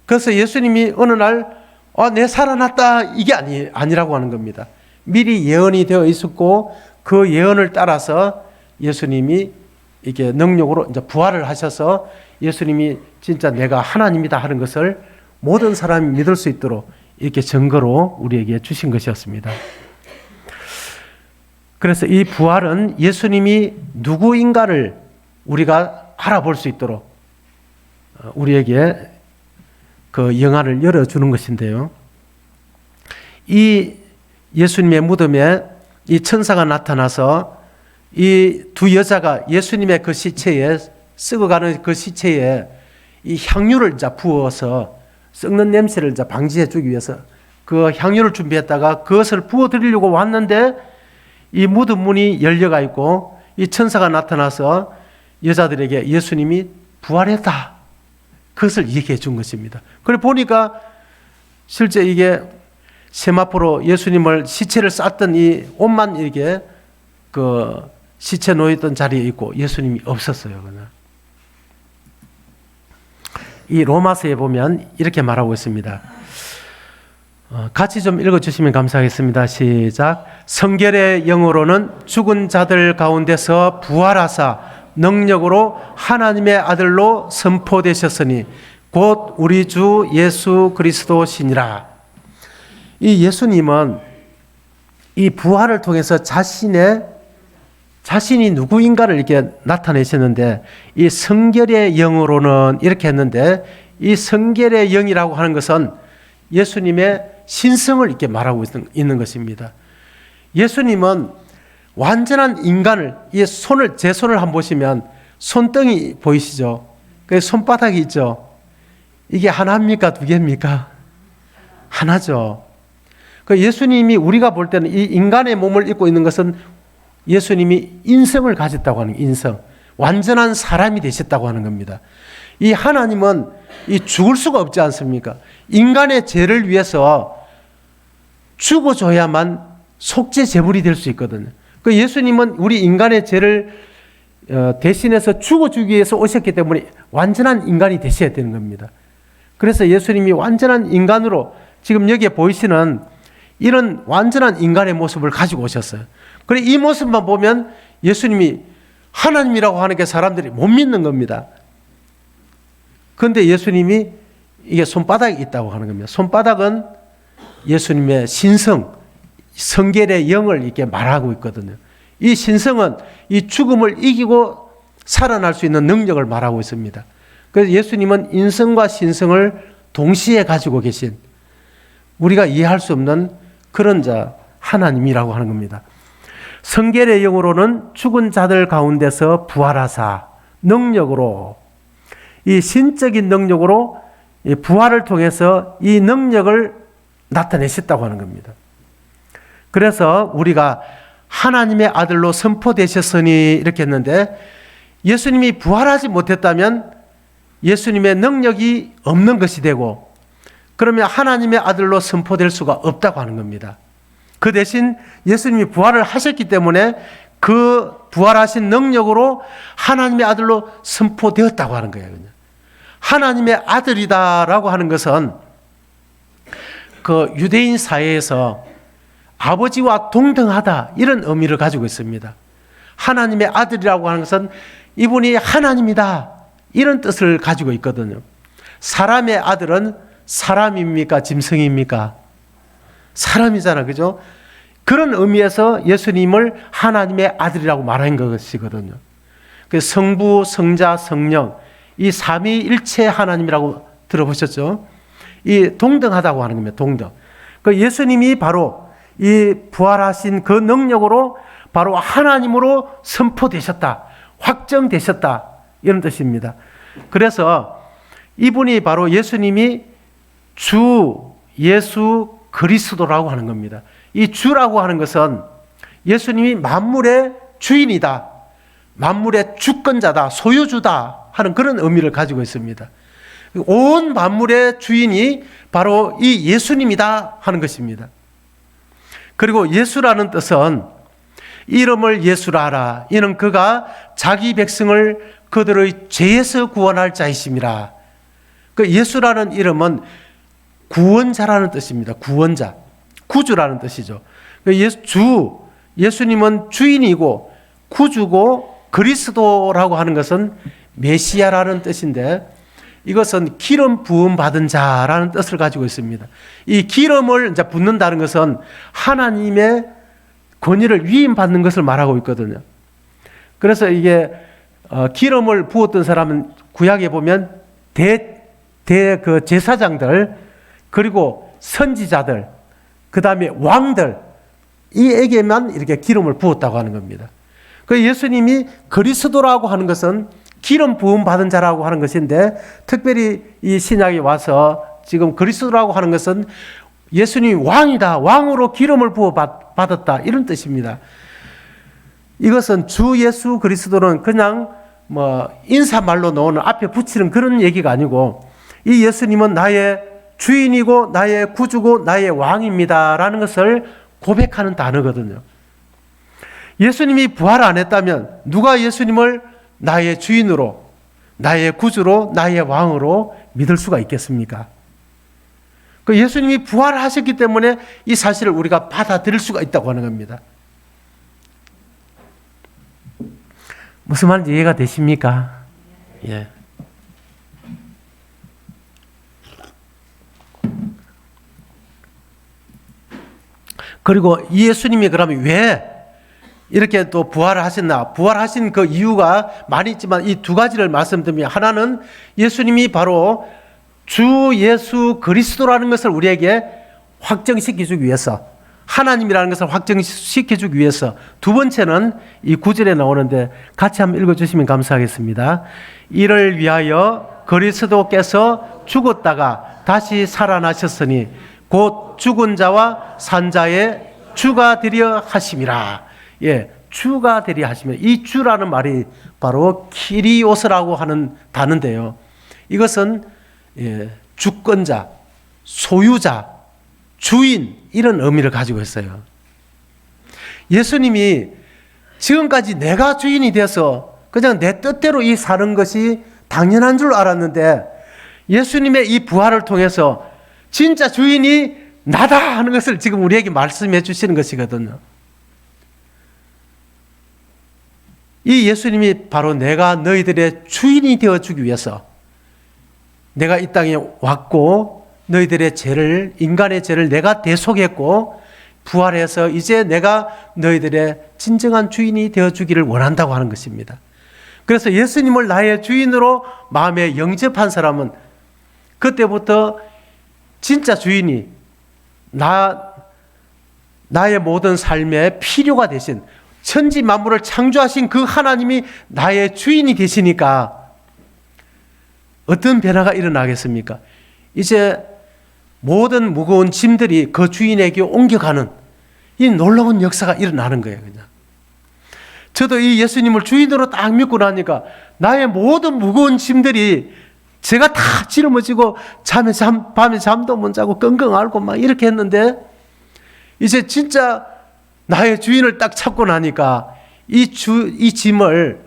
그래서 예수님이 어느 날 내 살아났다 이게 아니라고 하는 겁니다. 미리 예언이 되어 있었고 그 예언을 따라서 예수님이 이게 능력으로 이제 부활을 하셔서 예수님이 진짜 내가 하나님이다 하는 것을 모든 사람이 믿을 수 있도록 이렇게 증거로 우리에게 주신 것이었습니다. 그래서 이 부활은 예수님이 누구인가를 우리가 알아볼 수 있도록 우리에게 그 영안을 열어주는 것인데요. 이 예수님의 무덤에 이 천사가 나타나서 이 두 여자가 예수님의 그 시체에, 썩어가는 그 시체에 이 향유를 이제 부어서 썩는 냄새를 이제 방지해 주기 위해서 그 향유를 준비했다가 그것을 부어 드리려고 왔는데 이 무덤 문이 열려가 있고 이 천사가 나타나서 여자들에게 예수님이 부활했다, 그것을 얘기해 준 것입니다. 그래 보니까 실제 이게 세마포로 예수님을 시체를 쌌던 이 옷만 이렇게 그 시체 놓였던 자리에 있고 예수님이 없었어요. 그냥. 이 로마서에 보면 이렇게 말하고 있습니다. 같이 좀 읽어주시면 감사하겠습니다. 시작. 성결의 영으로는 죽은 자들 가운데서 부활하사 능력으로 하나님의 아들로 선포되셨으니 곧 우리 주 예수 그리스도시니라. 이 예수님은 이 부활을 통해서 자신이 누구인가를 이렇게 나타내셨는데 이 성결의 영으로는 이렇게 했는데 이 성결의 영이라고 하는 것은 예수님의 신성을 이렇게 말하고 있는 것입니다. 예수님은 완전한 인간을, 제 손을 한번 보시면 손등이 보이시죠? 그 손바닥이 있죠? 이게 하나입니까? 두 개입니까? 하나죠. 그 예수님이 우리가 볼 때는 이 인간의 몸을 입고 있는 것은 예수님이 인성을 가졌다고 하는 인성, 완전한 사람이 되셨다고 하는 겁니다. 이 하나님은 이 죽을 수가 없지 않습니까? 인간의 죄를 위해서 죽어줘야만 속죄 제물이 될 수 있거든요. 그 예수님은 우리 인간의 죄를 대신해서 죽어주기 위해서 오셨기 때문에 완전한 인간이 되셔야 되는 겁니다. 그래서 예수님이 완전한 인간으로 지금 여기에 보이시는 이런 완전한 인간의 모습을 가지고 오셨어요. 그래 이 모습만 보면 예수님이 하나님이라고 하는 게 사람들이 못 믿는 겁니다. 그런데 예수님이 이게 손바닥이 있다고 하는 겁니다. 손바닥은 예수님의 신성, 성결의 영을 이렇게 말하고 있거든요. 이 신성은 이 죽음을 이기고 살아날 수 있는 능력을 말하고 있습니다. 그래서 예수님은 인성과 신성을 동시에 가지고 계신, 우리가 이해할 수 없는 그런 자 하나님이라고 하는 겁니다. 성결의 영으로는 죽은 자들 가운데서 부활하사 능력으로, 이 신적인 능력으로 이 부활을 통해서 이 능력을 나타내셨다고 하는 겁니다. 그래서 우리가 하나님의 아들로 선포되셨으니 이렇게 했는데, 예수님이 부활하지 못했다면 예수님의 능력이 없는 것이 되고, 그러면 하나님의 아들로 선포될 수가 없다고 하는 겁니다. 그 대신 예수님이 부활을 하셨기 때문에 그 부활하신 능력으로 하나님의 아들로 선포되었다고 하는 거예요. 하나님의 아들이다라고 하는 것은 그 유대인 사회에서 아버지와 동등하다 이런 의미를 가지고 있습니다. 하나님의 아들이라고 하는 것은 이분이 하나님이다 이런 뜻을 가지고 있거든요. 사람의 아들은 사람입니까? 짐승입니까? 사람이잖아, 그죠? 그런 의미에서 예수님을 하나님의 아들이라고 말한 것이거든요. 그 성부, 성자, 성령 이 삼위일체 하나님이라고 들어보셨죠? 이 동등하다고 하는 겁니다. 동등. 그 예수님이 바로 이 부활하신 그 능력으로 바로 하나님으로 선포되셨다, 확정되셨다 이런 뜻입니다. 그래서 이분이 바로 예수님이 주 예수 그리스도라고 하는 겁니다. 이 주라고 하는 것은 예수님이 만물의 주인이다, 만물의 주권자다, 소유주다 하는 그런 의미를 가지고 있습니다. 온 만물의 주인이 바로 이 예수님이다 하는 것입니다. 그리고 예수라는 뜻은 이름을 예수라 하라. 이는 그가 자기 백성을 그들의 죄에서 구원할 자이심이라. 그 예수라는 이름은 구원자라는 뜻입니다. 구원자, 구주라는 뜻이죠. 예수님은 주인이고 구주고 그리스도라고 하는 것은 메시아라는 뜻인데, 이것은 기름 부음 받은 자라는 뜻을 가지고 있습니다. 이 기름을 이제 붓는다는 것은 하나님의 권위를 위임받는 것을 말하고 있거든요. 그래서 이게 기름을 부었던 사람은 구약에 보면 그 제사장들, 그리고 선지자들, 그 다음에 왕들, 이에게만 이렇게 기름을 부었다고 하는 겁니다. 그 예수님이 그리스도라고 하는 것은 기름 부음 받은 자라고 하는 것인데, 특별히 이 신약에 와서 지금 그리스도라고 하는 것은 예수님이 왕이다, 왕으로 기름을 부어 받았다, 이런 뜻입니다. 이것은 주 예수 그리스도는 그냥 인사말로 놓는 앞에 붙이는 그런 얘기가 아니고, 이 예수님은 나의 주인이고 나의 구주고 나의 왕입니다 라는 것을 고백하는 단어거든요. 예수님이 부활 안 했다면 누가 예수님을 나의 주인으로, 나의 구주로, 나의 왕으로 믿을 수가 있겠습니까? 그 예수님이 부활하셨기 때문에 이 사실을 우리가 받아들일 수가 있다고 하는 겁니다. 무슨 말인지 이해가 되십니까? 예. 그리고 이 예수님이 그러면 왜 이렇게 또 부활을 하셨나? 부활하신 그 이유가 많이 있지만 이 두 가지를 말씀드리면, 하나는 예수님이 바로 주 예수 그리스도라는 것을 우리에게 확정시켜주기 위해서, 하나님이라는 것을 확정시켜주기 위해서. 두 번째는 이 9절에 나오는데 같이 한번 읽어주시면 감사하겠습니다. 이를 위하여 그리스도께서 죽었다가 다시 살아나셨으니 곧 죽은 자와 산 자의 주가 되려 하심이라. 예, 주가 되려 하시면, 이 주라는 말이 바로 키리오스라고 하는 단어인데요. 이것은 주권자, 소유자, 주인, 이런 의미를 가지고 있어요. 예수님이 지금까지 내가 주인이 돼서 그냥 내 뜻대로 이 사는 것이 당연한 줄 알았는데, 예수님의 이 부활을 통해서 진짜 주인이 나다 하는 것을 지금 우리에게 말씀해 주시는 것이거든요. 이 예수님이 바로 내가 너희들의 주인이 되어주기 위해서 내가 이 땅에 왔고, 너희들의 죄를, 인간의 죄를 내가 대속했고, 부활해서 이제 내가 너희들의 진정한 주인이 되어주기를 원한다고 하는 것입니다. 그래서 예수님을 나의 주인으로 마음에 영접한 사람은 그때부터 진짜 주인이 나의 모든 삶의 필요가 되신, 천지 만물을 창조하신 그 하나님이 나의 주인이 되시니까 어떤 변화가 일어나겠습니까? 이제 모든 무거운 짐들이 그 주인에게 옮겨가는 이 놀라운 역사가 일어나는 거예요. 그냥 저도 이 예수님을 주인으로 딱 믿고 나니까 나의 모든 무거운 짐들이, 제가 다 짊어지고 밤에 잠도 못 자고 끙끙 앓고 막 이렇게 했는데, 이제 진짜 나의 주인을 딱 찾고 나니까 이 짐을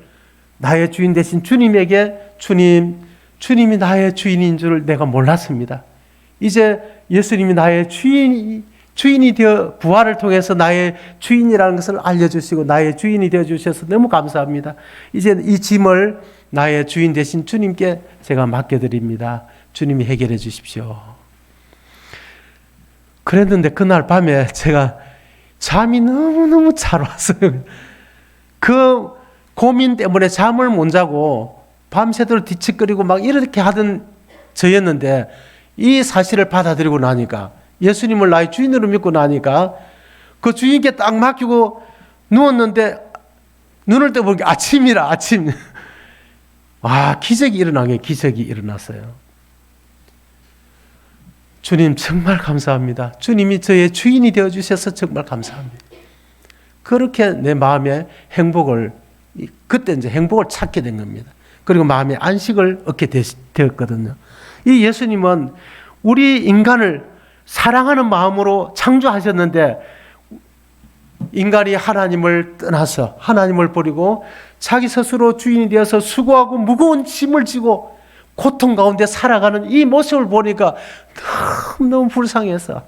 나의 주인 대신 주님에게, 주님이 나의 주인인 줄 내가 몰랐습니다. 이제 예수님이 나의 주인이 되어 부활을 통해서 나의 주인이라는 것을 알려주시고 나의 주인이 되어주셔서 너무 감사합니다. 이제 이 짐을 나의 주인 대신 주님께 제가 맡겨드립니다. 주님이 해결해 주십시오. 그랬는데 그날 밤에 제가 잠이 너무너무 잘 왔어요. 그 고민 때문에 잠을 못 자고 밤새도록 뒤척거리고 막 이렇게 하던 저였는데, 이 사실을 받아들이고 나니까, 예수님을 나의 주인으로 믿고 나니까 그 주인께 딱 맡기고 누웠는데 눈을 떠보니까 아침이라. 아침. 와, 기적이 일어났어요. 주님 정말 감사합니다. 주님이 저의 주인이 되어주셔서 정말 감사합니다. 그렇게 내 마음에 그때 이제 행복을 찾게 된 겁니다. 그리고 마음의 안식을 얻게 되었거든요. 이 예수님은 우리 인간을 사랑하는 마음으로 창조하셨는데, 인간이 하나님을 떠나서 하나님을 버리고 자기 스스로 주인이 되어서 수고하고 무거운 짐을 지고 고통 가운데 살아가는 이 모습을 보니까 너무 불쌍해서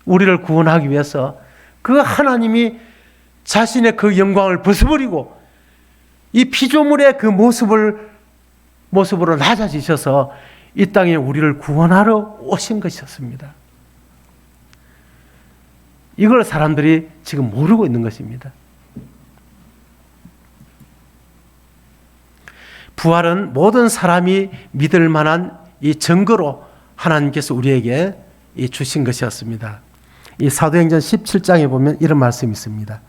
우리를 구원하기 위해서 그 하나님이 자신의 그 영광을 벗어버리고 이 피조물의 그 모습으로 낮아지셔서 이 땅에 우리를 구원하러 오신 것이었습니다. 이걸 사람들이 지금 모르고 있는 것입니다. 부활은 모든 사람이 믿을 만한 이 증거로 하나님께서 우리에게 주신 것이었습니다. 이 사도행전 17장에 보면 이런 말씀이 있습니다.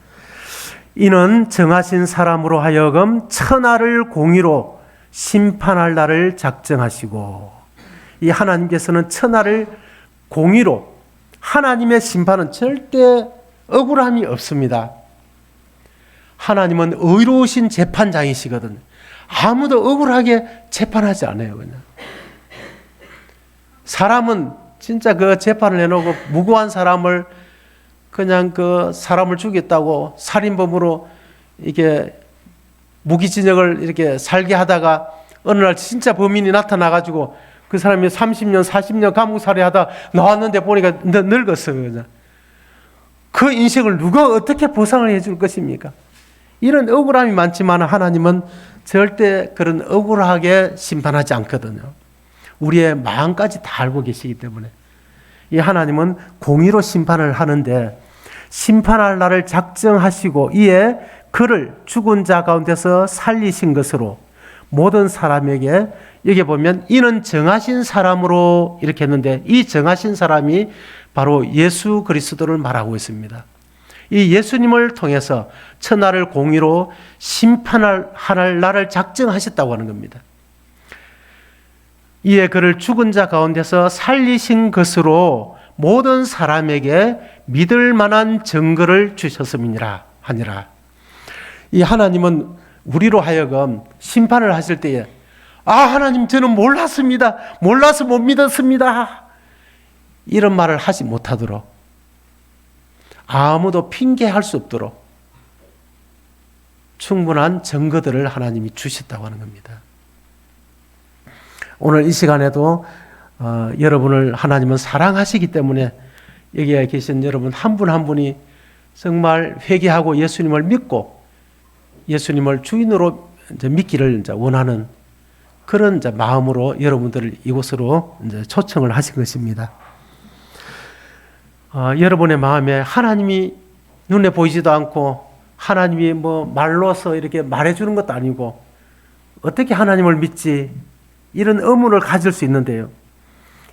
이는 정하신 사람으로 하여금 천하를 공의로 심판할 날을 작정하시고, 이 하나님께서는 천하를 공의로, 하나님의 심판은 절대 억울함이 없습니다. 하나님은 의로우신 재판장이시거든요. 아무도 억울하게 재판하지 않아요. 그냥 사람은 진짜 그 재판을 해놓고 무고한 사람을 그냥 그 사람을 죽였다고 살인범으로 이게 무기징역을 이렇게 살게 하다가 어느 날 진짜 범인이 나타나가지고 그 사람이 30년, 40년 감옥살이 하다 나왔는데 보니까 늙었어요. 그냥. 그 인생을 누가 어떻게 보상을 해줄 것입니까? 이런 억울함이 많지만 하나님은 절대 그런 억울하게 심판하지 않거든요. 우리의 마음까지 다 알고 계시기 때문에 이 하나님은 공의로 심판을 하는데 심판할 날을 작정하시고 이에 그를 죽은 자 가운데서 살리신 것으로 모든 사람에게, 여기 보면 이는 정하신 사람으로 이렇게 했는데 이 정하신 사람이 바로 예수 그리스도를 말하고 있습니다. 이 예수님을 통해서 천하를 공의로 심판할 날을 작정하셨다고 하는 겁니다. 이에 그를 죽은 자 가운데서 살리신 것으로 모든 사람에게 믿을 만한 증거를 주셨음이니라 하니라. 이 하나님은 우리로 하여금 심판을 하실 때에 하나님 저는 몰랐습니다. 몰라서 못 믿었습니다. 이런 말을 하지 못하도록, 아무도 핑계할 수 없도록 충분한 증거들을 하나님이 주셨다고 하는 겁니다. 오늘 이 시간에도 여러분을 하나님은 사랑하시기 때문에 여기에 계신 여러분 한 분 한 분이 정말 회개하고 예수님을 믿고 예수님을 주인으로 이제 믿기를 이제 원하는 그런 이제 마음으로 여러분들을 이곳으로 이제 초청을 하신 것입니다. 여러분의 마음에 하나님이 눈에 보이지도 않고 하나님이 뭐 말로서 이렇게 말해주는 것도 아니고 어떻게 하나님을 믿지? 이런 의문을 가질 수 있는데요.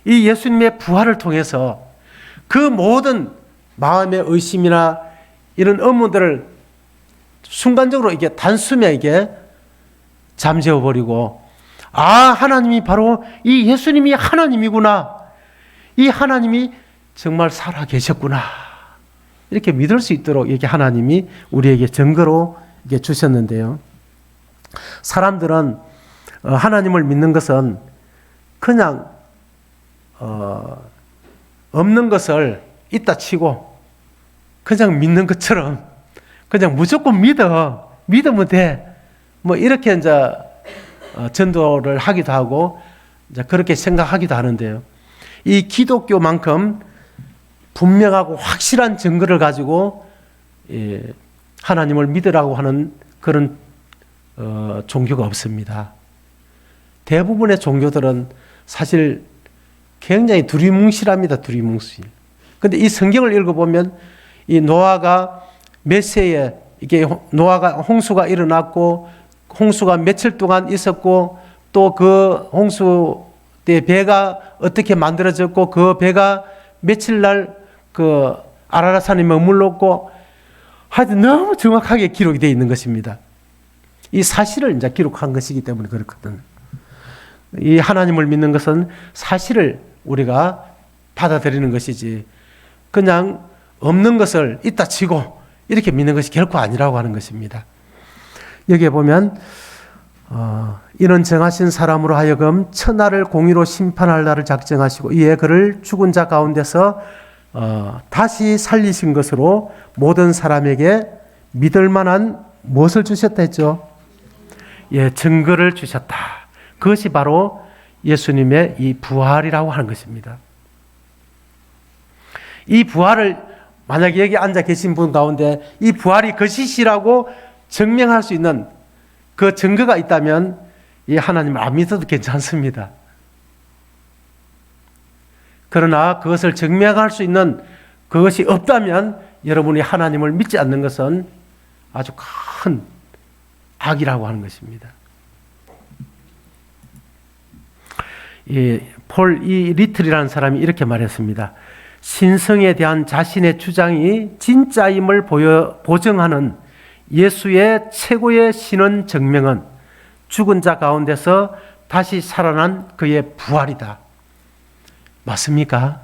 이 예수님의 부활을 통해서 그 모든 마음의 의심이나 이런 의문들을 순간적으로 이게 단숨에 이게 잠재워버리고, 하나님이 바로 이 예수님이 하나님이구나. 이 하나님이 정말 살아 계셨구나. 이렇게 믿을 수 있도록 이렇게 하나님이 우리에게 증거로 이게 주셨는데요. 사람들은 하나님을 믿는 것은 그냥 없는 것을 있다 치고 그냥 믿는 것처럼 그냥 무조건 믿으면 돼. 뭐 이렇게 이제 전도를 하기도 하고 이제 그렇게 생각하기도 하는데요. 이 기독교만큼 분명하고 확실한 증거를 가지고 하나님을 믿으라고 하는 그런 종교가 없습니다. 대부분의 종교들은 사실 굉장히 두리뭉실합니다. 두리뭉실. 근데 이 성경을 읽어보면 이 노아가 몇 세에 이게 노아가 홍수가 일어났고 홍수가 며칠 동안 있었고 또 그 홍수 때 배가 어떻게 만들어졌고 그 배가 며칠 날 그 아라라산에 머물렀고 하여튼 너무 정확하게 기록이 되어 있는 것입니다. 이 사실을 이제 기록한 것이기 때문에 그렇거든요. 이 하나님을 믿는 것은 사실을 우리가 받아들이는 것이지 그냥 없는 것을 있다 치고 이렇게 믿는 것이 결코 아니라고 하는 것입니다. 여기에 보면 이는 정하신 사람으로 하여금 천하를 공의로 심판할 날을 작정하시고 이에 그를 죽은 자 가운데서 다시 살리신 것으로 모든 사람에게 믿을 만한 무엇을 주셨다 했죠? 예, 증거를 주셨다. 그것이 바로 예수님의 이 부활이라고 하는 것입니다. 이 부활을 만약에 여기 앉아 계신 분 가운데 이 부활이 거짓이라고 증명할 수 있는 그 증거가 있다면 이 하나님을 안 믿어도 괜찮습니다. 그러나 그것을 증명할 수 있는 그것이 없다면 여러분이 하나님을 믿지 않는 것은 아주 큰 악이라고 하는 것입니다. 폴 리틀이라는 사람이 이렇게 말했습니다. 신성에 대한 자신의 주장이 진짜임을 보증하는 예수의 최고의 신원 증명은 죽은 자 가운데서 다시 살아난 그의 부활이다. 맞습니까?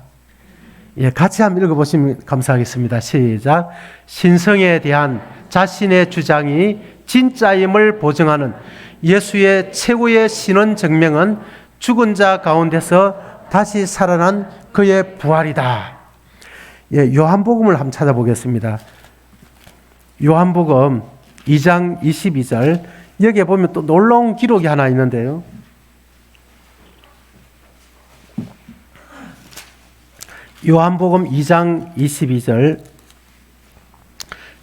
예, 같이 한번 읽어보시면 감사하겠습니다. 시작. 신성에 대한 자신의 주장이 진짜임을 보증하는 예수의 최고의 신원 증명은 죽은 자 가운데서 다시 살아난 그의 부활이다. 예, 요한복음을 한번 찾아보겠습니다. 요한복음 2장 22절 여기에 보면 또 놀라운 기록이 하나 있는데요. 요한복음 2장 22절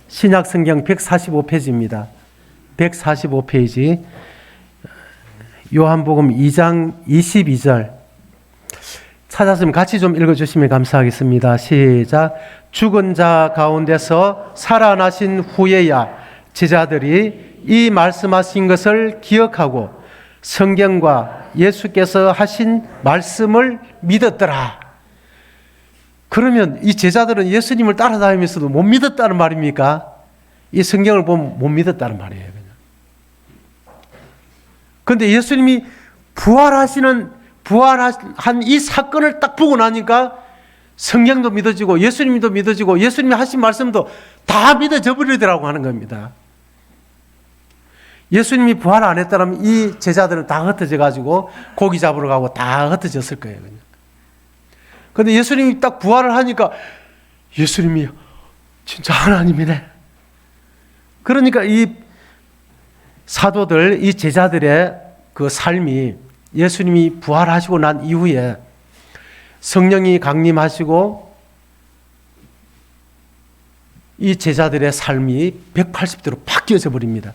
신약성경 145페이지입니다. 145페이지 요한복음 2장 22절 찾았으면 같이 좀 읽어주시면 감사하겠습니다. 시작. 죽은 자 가운데서 살아나신 후에야 제자들이 이 말씀하신 것을 기억하고 성경과 예수께서 하신 말씀을 믿었더라. 그러면 이 제자들은 예수님을 따라다니면서도 못 믿었다는 말입니까? 이 성경을 보면 못 믿었다는 말이에요. 그런데 예수님이 부활한 이 사건을 딱 보고 나니까 성경도 믿어지고 예수님도 믿어지고 예수님이 하신 말씀도 다 믿어져 버리더라고 하는 겁니다. 예수님이 부활 안 했다면 이 제자들은 다 흩어져 가지고 고기 잡으러 가고 다 흩어졌을 거예요. 그런데 예수님이 딱 부활을 하니까 예수님이 진짜 하나님이네. 그러니까 이 사도들, 이 제자들의 그 삶이 예수님이 부활하시고 난 이후에 성령이 강림하시고 이 제자들의 삶이 180도로 바뀌어져 버립니다.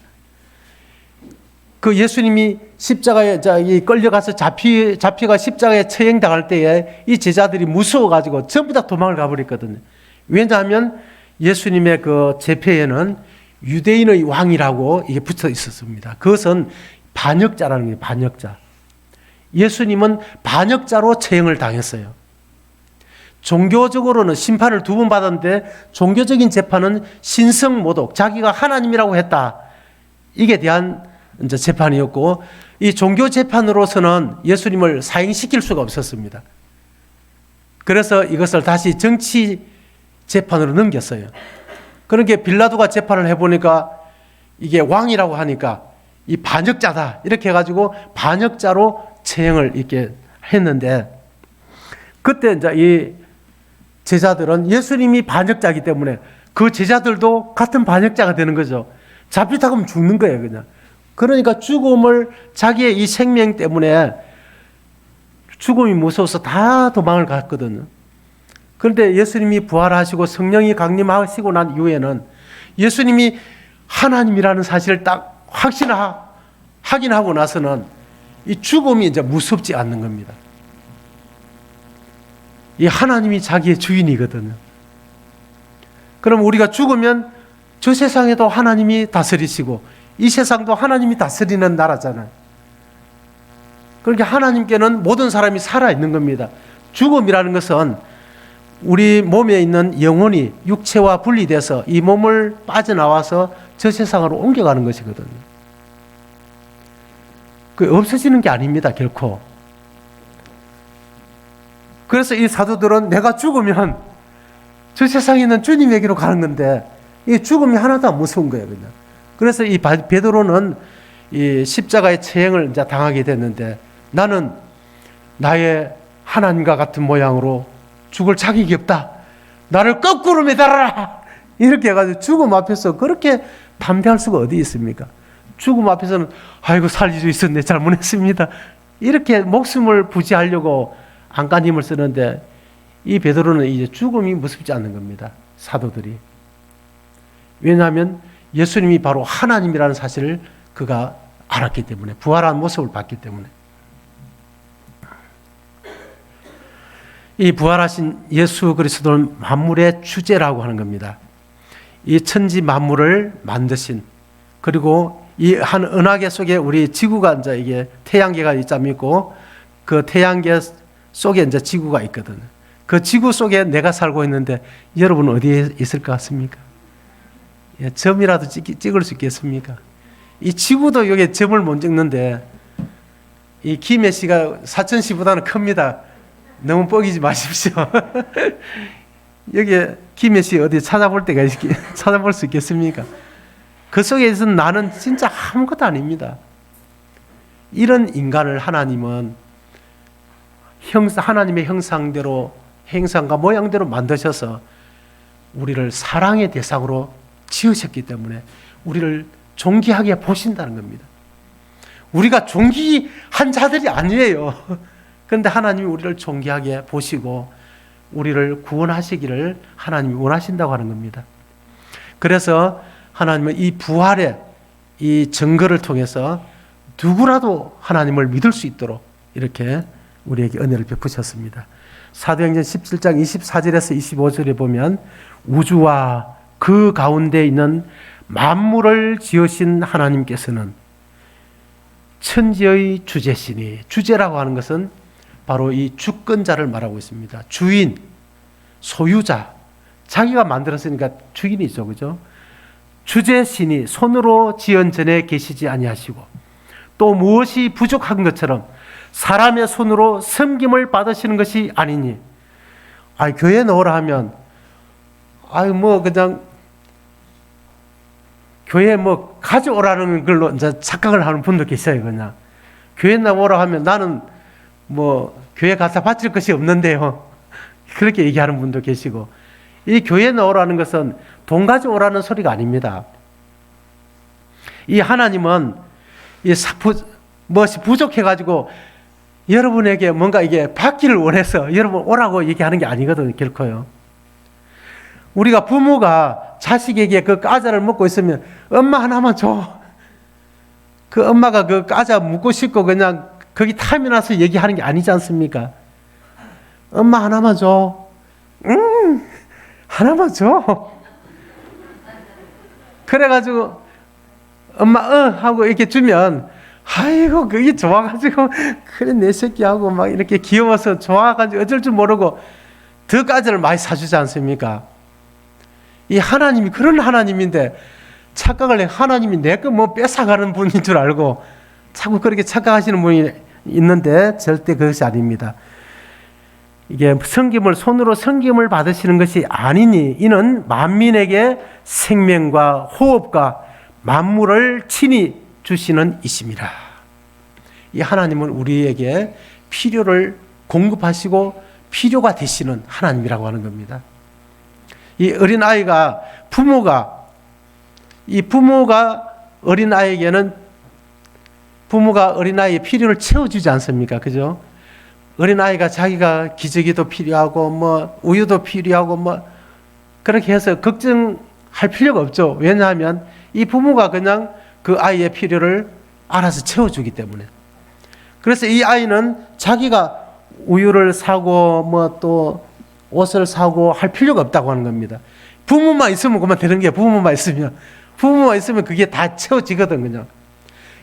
그 예수님이 십자가에 끌려가서 잡히가 십자가에 처형당할 때에 이 제자들이 무서워가지고 전부 다 도망을 가버렸거든요. 왜냐하면 예수님의 그 제패에는 유대인의 왕이라고 이게 붙어 있었습니다. 그것은 반역자라는 거예요. 반역자. 예수님은 반역자로 처형을 당했어요. 종교적으로는 심판을 2번 받았는데 종교적인 재판은 신성모독, 자기가 하나님이라고 했다. 이게 대한 이제 재판이었고, 이 종교 재판으로서는 예수님을 사형시킬 수가 없었습니다. 그래서 이것을 다시 정치 재판으로 넘겼어요. 그러니까 빌라도가 재판을 해보니까 이게 왕이라고 하니까 이 반역자다 이렇게 해가지고 반역자로 처형을 이렇게 했는데, 그때 이제 이 제자들은 예수님이 반역자이기 때문에 그 제자들도 같은 반역자가 되는 거죠. 잡히다 보면 죽는 거예요, 그냥. 그러니까 죽음을 자기의 이 생명 때문에 죽음이 무서워서 다 도망을 갔거든요. 그런데 예수님이 부활하시고 성령이 강림하시고 난 이후에는 예수님이 하나님이라는 사실을 딱 확인하고 나서는 이 죽음이 이제 무섭지 않는 겁니다. 이 하나님이 자기의 주인이거든요. 그럼 우리가 죽으면 저 세상에도 하나님이 다스리시고 이 세상도 하나님이 다스리는 나라잖아요. 그러니까 하나님께는 모든 사람이 살아있는 겁니다. 죽음이라는 것은 우리 몸에 있는 영혼이 육체와 분리돼서 이 몸을 빠져나와서 저 세상으로 옮겨가는 것이거든요. 그 없어지는 게 아닙니다, 결코. 그래서 이 사도들은 내가 죽으면 저 세상에 있는 주님에게로 가는 건데 이 죽음이 하나도 안 무서운 거예요, 그냥. 그래서 이 베드로는 이 십자가의 처형을 이제 당하게 됐는데, 나는 나의 하나님과 같은 모양으로 죽을 자격이 없다. 나를 거꾸로 매달아라. 이렇게 해가지고 죽음 앞에서 그렇게 담대할 수가 어디 있습니까? 죽음 앞에서는 아이고 살릴 수 있었네, 잘못했습니다, 이렇게 목숨을 부지하려고 안간힘을 쓰는데, 이 베드로는 이제 죽음이 무섭지 않는 겁니다, 사도들이. 왜냐하면 예수님이 바로 하나님이라는 사실을 그가 알았기 때문에, 부활한 모습을 봤기 때문에. 이 부활하신 예수 그리스도는 만물의 주제라고 하는 겁니다. 이 천지 만물을 만드신, 그리고 이 한 은하계 속에 우리 지구가 이제 이게 태양계가 있자면 있고, 그 태양계 속에 이제 지구가 있거든요. 그 지구 속에 내가 살고 있는데 여러분 어디에 있을 것 같습니까? 예, 점이라도 찍을 수 있겠습니까? 이 지구도 여기에 점을 못 찍는데, 이 김해 씨가 사천 씨보다는 큽니다. 너무 뻐기지 마십시오. 여기에 김해 씨 어디 찾아볼 수 있겠습니까? 그 속에서 나는 진짜 아무것도 아닙니다. 이런 인간을 하나님은 하나님의 형상대로, 행상과 모양대로 만드셔서 우리를 사랑의 대상으로 지으셨기 때문에 우리를 존귀하게 보신다는 겁니다. 우리가 존귀한 자들이 아니에요. 그런데 하나님이 우리를 존귀하게 보시고 우리를 구원하시기를 하나님이 원하신다고 하는 겁니다. 그래서 하나님은 이 부활의 이 증거를 통해서 누구라도 하나님을 믿을 수 있도록 이렇게 우리에게 은혜를 베푸셨습니다. 사도행전 17장 24절에서 25절에 보면, 우주와 그 가운데 있는 만물을 지으신 하나님께서는 천지의 주제시니, 주제라고 하는 것은 바로 이 주권자를 말하고 있습니다. 주인, 소유자, 자기가 만들었으니까 주인이죠, 그죠? 주제시니 손으로 지은 전에 계시지 아니하시고, 또 무엇이 부족한 것처럼 사람의 손으로 섬김을 받으시는 것이 아니니. 교회 넣으라 하면 그냥 교회 가져오라는 걸로 이제 착각을 하는 분도 계셔요. 그냥 교회 나오라 하면 나는 교회 가서 바칠 것이 없는데요, 그렇게 얘기하는 분도 계시고, 이 교회 나오라는 것은 돈 가져오라는 소리가 아닙니다. 이 하나님은 무엇이 부족해가지고 여러분에게 뭔가 이게 받기를 원해서 여러분 오라고 얘기하는 게 아니거든요, 결코요. 우리가 부모가 자식에게 그 과자를 먹고 있으면 엄마 하나만 줘. 그 엄마가 그 과자 묻고 싶고 그냥 거기 탐이 나서 얘기하는 게 아니지 않습니까? 엄마 하나만 줘. 하나만 줘. 그래가지고 엄마 하고 이렇게 주면, 아이고 그게 좋아가지고 그래 내 새끼하고 막 이렇게 귀여워서 좋아가지고 어쩔 줄 모르고 더 과자를 많이 사주지 않습니까? 이 하나님이 그런 하나님인데 착각을 해. 하나님이 내 거 뺏어가는 분인 줄 알고 자꾸 그렇게 착각하시는 분이 있는데 절대 그것이 아닙니다. 이게 손으로 섬김을 받으시는 것이 아니니, 이는 만민에게 생명과 호흡과 만물을 친히 주시는 이심이라. 이 하나님은 우리에게 필요를 공급하시고 필요가 되시는 하나님이라고 하는 겁니다. 이 어린아이가 부모가 어린아이에게는 부모가 어린아이의 필요를 채워주지 않습니까? 그죠? 어린아이가 자기가 기저귀도 필요하고 우유도 필요하고 그렇게 해서 걱정할 필요가 없죠. 왜냐하면 이 부모가 그냥 그 아이의 필요를 알아서 채워주기 때문에. 그래서 이 아이는 자기가 우유를 사고 또 옷을 사고 할 필요가 없다고 하는 겁니다. 부모만 있으면 그만 되는 게, 부모만 있으면 그게 다 채워지거든. 그냥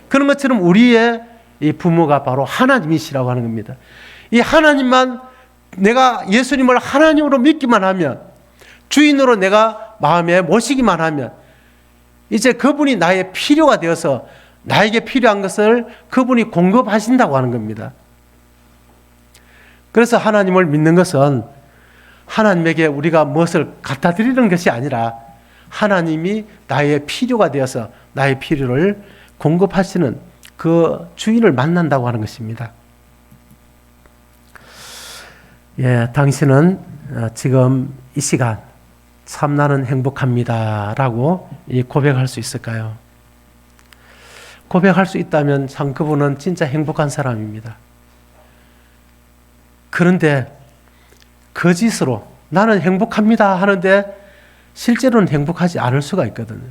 그런 것처럼 우리의 이 부모가 바로 하나님이시라고 하는 겁니다. 이 하나님만, 내가 예수님을 하나님으로 믿기만 하면, 주인으로 내가 마음에 모시기만 하면 이제 그분이 나의 필요가 되어서 나에게 필요한 것을 그분이 공급하신다고 하는 겁니다. 그래서 하나님을 믿는 것은 하나님에게 우리가 무엇을 갖다 드리는 것이 아니라 하나님이 나의 필요가 되어서 나의 필요를 공급하시는 그 주인을 만난다고 하는 것입니다. 당신은 지금 이 시간 참 나는 행복합니다라고 고백할 수 있을까요? 고백할 수 있다면 참 그분은 진짜 행복한 사람입니다. 그런데 거짓으로 나는 행복합니다 하는데 실제로는 행복하지 않을 수가 있거든요.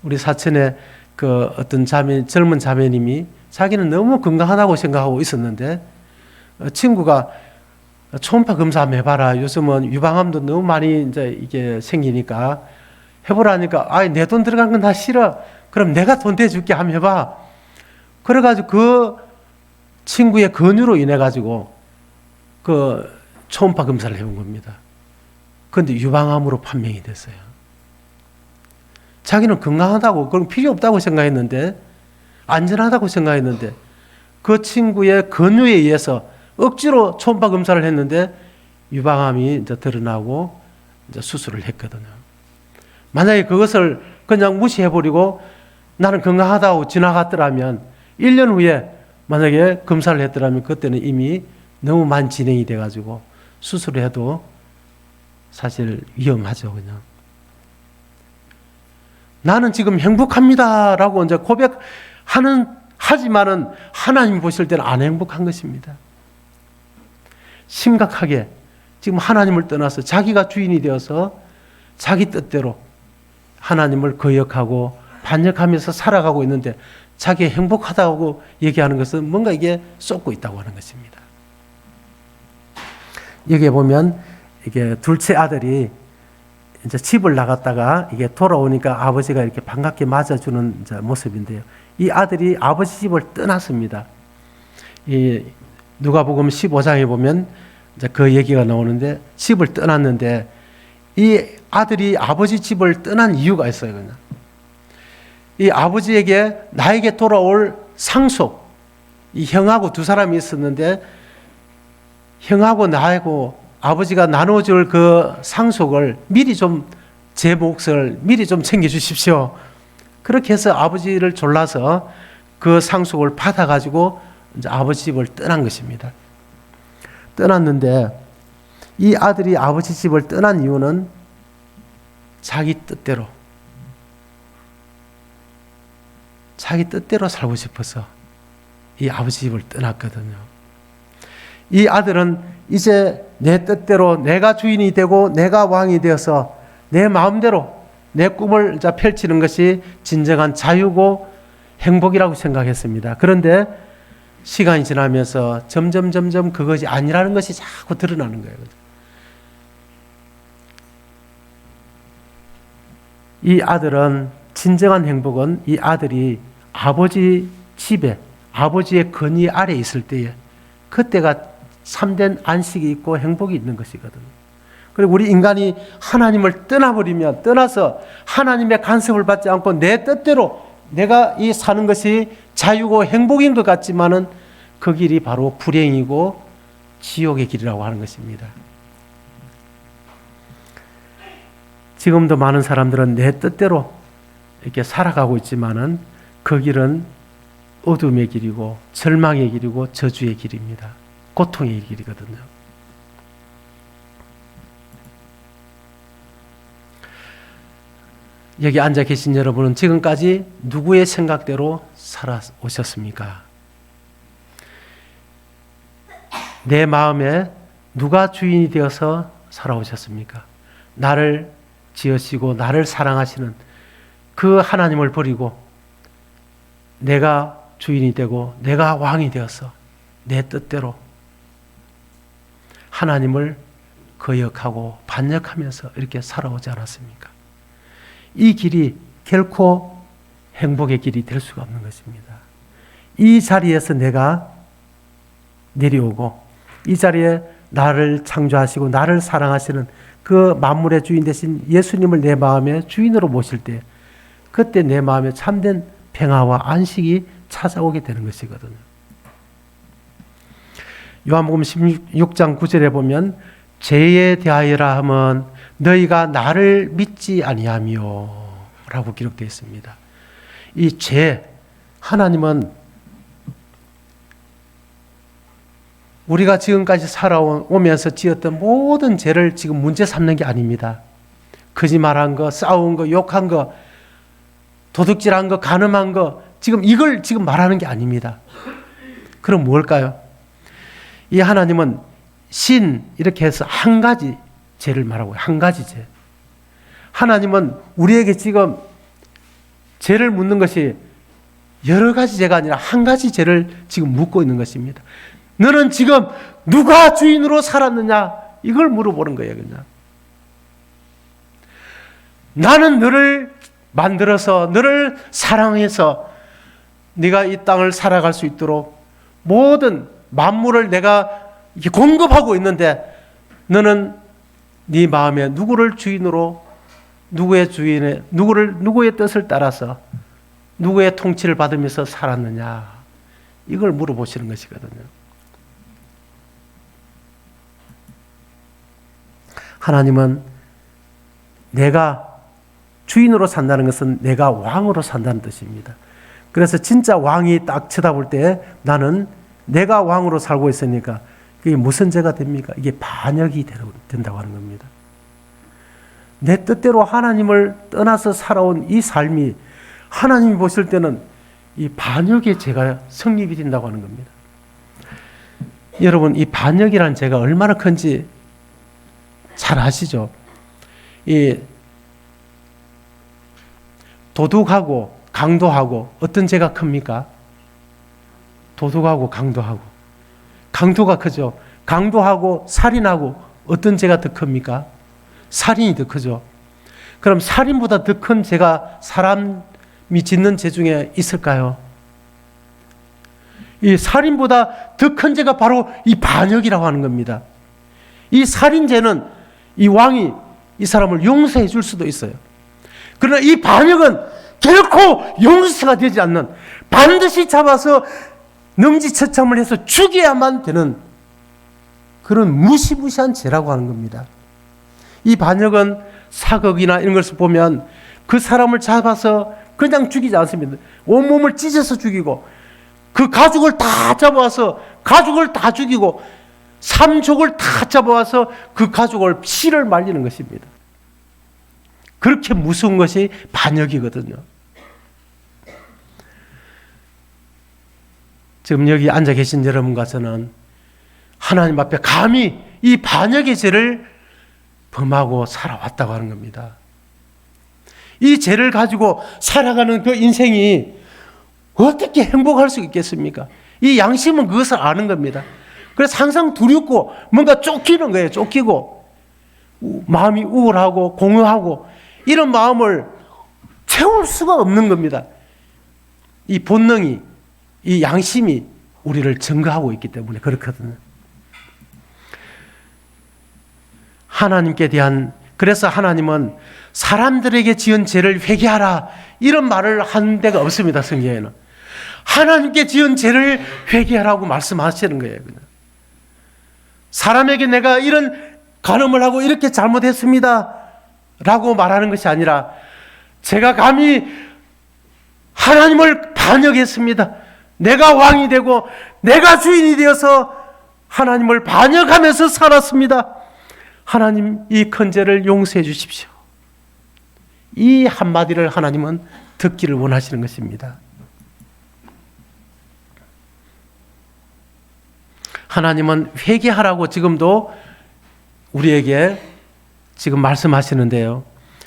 우리 사촌의 그 어떤 젊은 자매님이 자기는 너무 건강하다고 생각하고 있었는데 친구가 초음파 검사 한번 해봐라. 요즘은 유방암도 너무 많이 이제 이게 생기니까 해보라니까 아이 내 돈 들어간 건 다 싫어. 그럼 내가 돈 대줄게 한번 해봐. 그래가지고 그 친구의 권유로 인해 가지고 그 초음파 검사를 해본 겁니다. 그런데 유방암으로 판명이 됐어요. 자기는 건강하다고 그럼 필요 없다고 생각했는데 안전하다고 생각했는데 그 친구의 권유에 의해서 억지로 초음파 검사를 했는데 유방암이 이제 드러나고 이제 수술을 했거든요. 만약에 그것을 그냥 무시해버리고 나는 건강하다고 지나갔더라면 1년 후에 만약에 검사를 했더라면 그때는 이미 너무 많이 진행이 돼가지고 수술을 해도 사실 위험하죠. 그냥 나는 지금 행복합니다라고 이제 하지만은 하나님 보실 때는 안 행복한 것입니다. 심각하게 지금 하나님을 떠나서 자기가 주인이 되어서 자기 뜻대로 하나님을 거역하고 반역하면서 살아가고 있는데 자기 행복하다고 얘기하는 것은 뭔가 이게 쏟고 있다고 하는 것입니다. 여기에 보면 이게 둘째 아들이 이제 집을 나갔다가 이게 돌아오니까 아버지가 이렇게 반갑게 맞아주는 이제 모습인데요. 이 아들이 아버지 집을 떠났습니다. 이 누가복음 15장에 보면 이제 그 얘기가 나오는데 집을 떠났는데 이 아들이 아버지 집을 떠난 이유가 있어요. 그냥 이 아버지에게 나에게 돌아올 상속, 이 형하고 두 사람이 있었는데 형하고 나하고 아버지가 나눠줄 그 상속을 미리 좀 제 몫을 미리 좀 챙겨주십시오. 그렇게 해서 아버지를 졸라서 그 상속을 받아가지고 이제 아버지 집을 떠난 것입니다. 떠났는데 이 아들이 아버지 집을 떠난 이유는 자기 뜻대로 살고 싶어서 이 아버지 집을 떠났거든요. 이 아들은 이제 내 뜻대로 내가 주인이 되고 내가 왕이 되어서 내 마음대로 내 꿈을 펼치는 것이 진정한 자유고 행복이라고 생각했습니다. 그런데 시간이 지나면서 점점 그것이 아니라는 것이 자꾸 드러나는 거예요. 이 아들은 진정한 행복은 이 아들이 아버지 집에 아버지의 권위 아래 있을 때에 그때가 참된 안식이 있고 행복이 있는 것이거든요. 그리고 우리 인간이 하나님을 떠나서 하나님의 간섭을 받지 않고 내 뜻대로 내가 이 사는 것이 자유고 행복인 것 같지만은 그 길이 바로 불행이고 지옥의 길이라고 하는 것입니다. 지금도 많은 사람들은 내 뜻대로 이렇게 살아가고 있지만은 그 길은 어둠의 길이고 절망의 길이고 저주의 길입니다. 고통의 길이거든요. 여기 앉아 계신 여러분은 지금까지 누구의 생각대로 살아오셨습니까? 내 마음에 누가 주인이 되어서 살아오셨습니까? 나를 지으시고 나를 사랑하시는 그 하나님을 버리고 내가 주인이 되고 내가 왕이 되어서 내 뜻대로 하나님을 거역하고 반역하면서 이렇게 살아오지 않았습니까? 이 길이 결코 행복의 길이 될 수가 없는 것입니다. 이 자리에서 내가 내려오고 이 자리에 나를 창조하시고 나를 사랑하시는 그 만물의 주인 되신 예수님을 내 마음의 주인으로 모실 때 그때 내 마음에 참된 평화와 안식이 찾아오게 되는 것이거든요. 요한복음 16장 9절에 보면 죄에 대하여라 하면 너희가 나를 믿지 아니하며 라고 기록되어 있습니다. 이 죄, 하나님은 우리가 지금까지 살아오면서 지었던 모든 죄를 지금 문제 삼는 게 아닙니다. 거짓말한 거, 싸운 거, 욕한 거, 도둑질한 거, 간음한 거, 지금 이걸 지금 말하는 게 아닙니다. 그럼 뭘까요? 이 하나님은 신 이렇게 해서 한 가지 죄를 말하고요. 한 가지 죄. 하나님은 우리에게 지금 죄를 묻는 것이 여러 가지 죄가 아니라 한 가지 죄를 지금 묻고 있는 것입니다. 너는 지금 누가 주인으로 살았느냐? 이걸 물어보는 거예요. 그냥. 나는 너를 만들어서 너를 사랑해서 네가 이 땅을 살아갈 수 있도록 모든 만물을 내가 공급하고 있는데 너는 네 마음에 누구를 주인으로 누구의 뜻을 따라서 누구의 통치를 받으면서 살았느냐? 이걸 물어보시는 것이거든요. 하나님은 내가 주인으로 산다는 것은 내가 왕으로 산다는 뜻입니다. 그래서 진짜 왕이 딱 쳐다볼 때 나는 내가 왕으로 살고 있으니까 그게 무슨 죄가 됩니까? 이게 반역이 된다고 하는 겁니다. 내 뜻대로 하나님을 떠나서 살아온 이 삶이 하나님이 보실 때는 이 반역의 죄가 성립이 된다고 하는 겁니다. 여러분, 이 반역이라는 죄가 얼마나 큰지 잘 아시죠? 이 도둑하고 강도하고 어떤 죄가 큽니까? 도둑하고 강도하고. 강도가 크죠. 강도하고 살인하고 어떤 죄가 더 큽니까? 살인이 더 크죠. 그럼 살인보다 더 큰 죄가 사람이 짓는 죄 중에 있을까요? 이 살인보다 더 큰 죄가 바로 이 반역이라고 하는 겁니다. 이 살인죄는 이 왕이 이 사람을 용서해 줄 수도 있어요. 그러나 이 반역은 결코 용서가 되지 않는, 반드시 잡아서 능지처참을 해서 죽여야만 되는 그런 무시무시한 죄라고 하는 겁니다. 이 반역은 사극이나 이런 것을 보면 그 사람을 잡아서 그냥 죽이지 않습니다. 온몸을 찢어서 죽이고 그 가죽을 다 잡아와서 가죽을 다 죽이고 삼족을 다 잡아와서 그 가죽을 피를 말리는 것입니다. 그렇게 무서운 것이 반역이거든요. 지금 여기 앉아 계신 여러분과 저는 하나님 앞에 감히 이 반역의 죄를 범하고 살아왔다고 하는 겁니다. 이 죄를 가지고 살아가는 그 인생이 어떻게 행복할 수 있겠습니까? 이 양심은 그것을 아는 겁니다. 그래서 항상 두렵고 뭔가 쫓기는 거예요. 쫓기고 마음이 우울하고 공허하고 이런 마음을 채울 수가 없는 겁니다. 이 본능이, 이 양심이 우리를 증거하고 있기 때문에 그렇거든요. 하나님께 대한, 그래서 하나님은 사람들에게 지은 죄를 회개하라 이런 말을 한 데가 없습니다. 성경에는. 하나님께 지은 죄를 회개하라고 말씀하시는 거예요. 그냥. 사람에게 내가 이런 간음을 하고 이렇게 잘못했습니다 라고 말하는 것이 아니라 제가 감히 하나님을 반역했습니다. 내가 왕이 되고 내가 주인이 되어서 하나님을 반역하면서 살았습니다. 하나님 이 큰 죄를 용서해 주십시오. 이 한마디를 하나님은 듣기를 원하시는 것입니다. 하나님은 회개하라고 지금도 우리에게 지금 말씀하시는데요.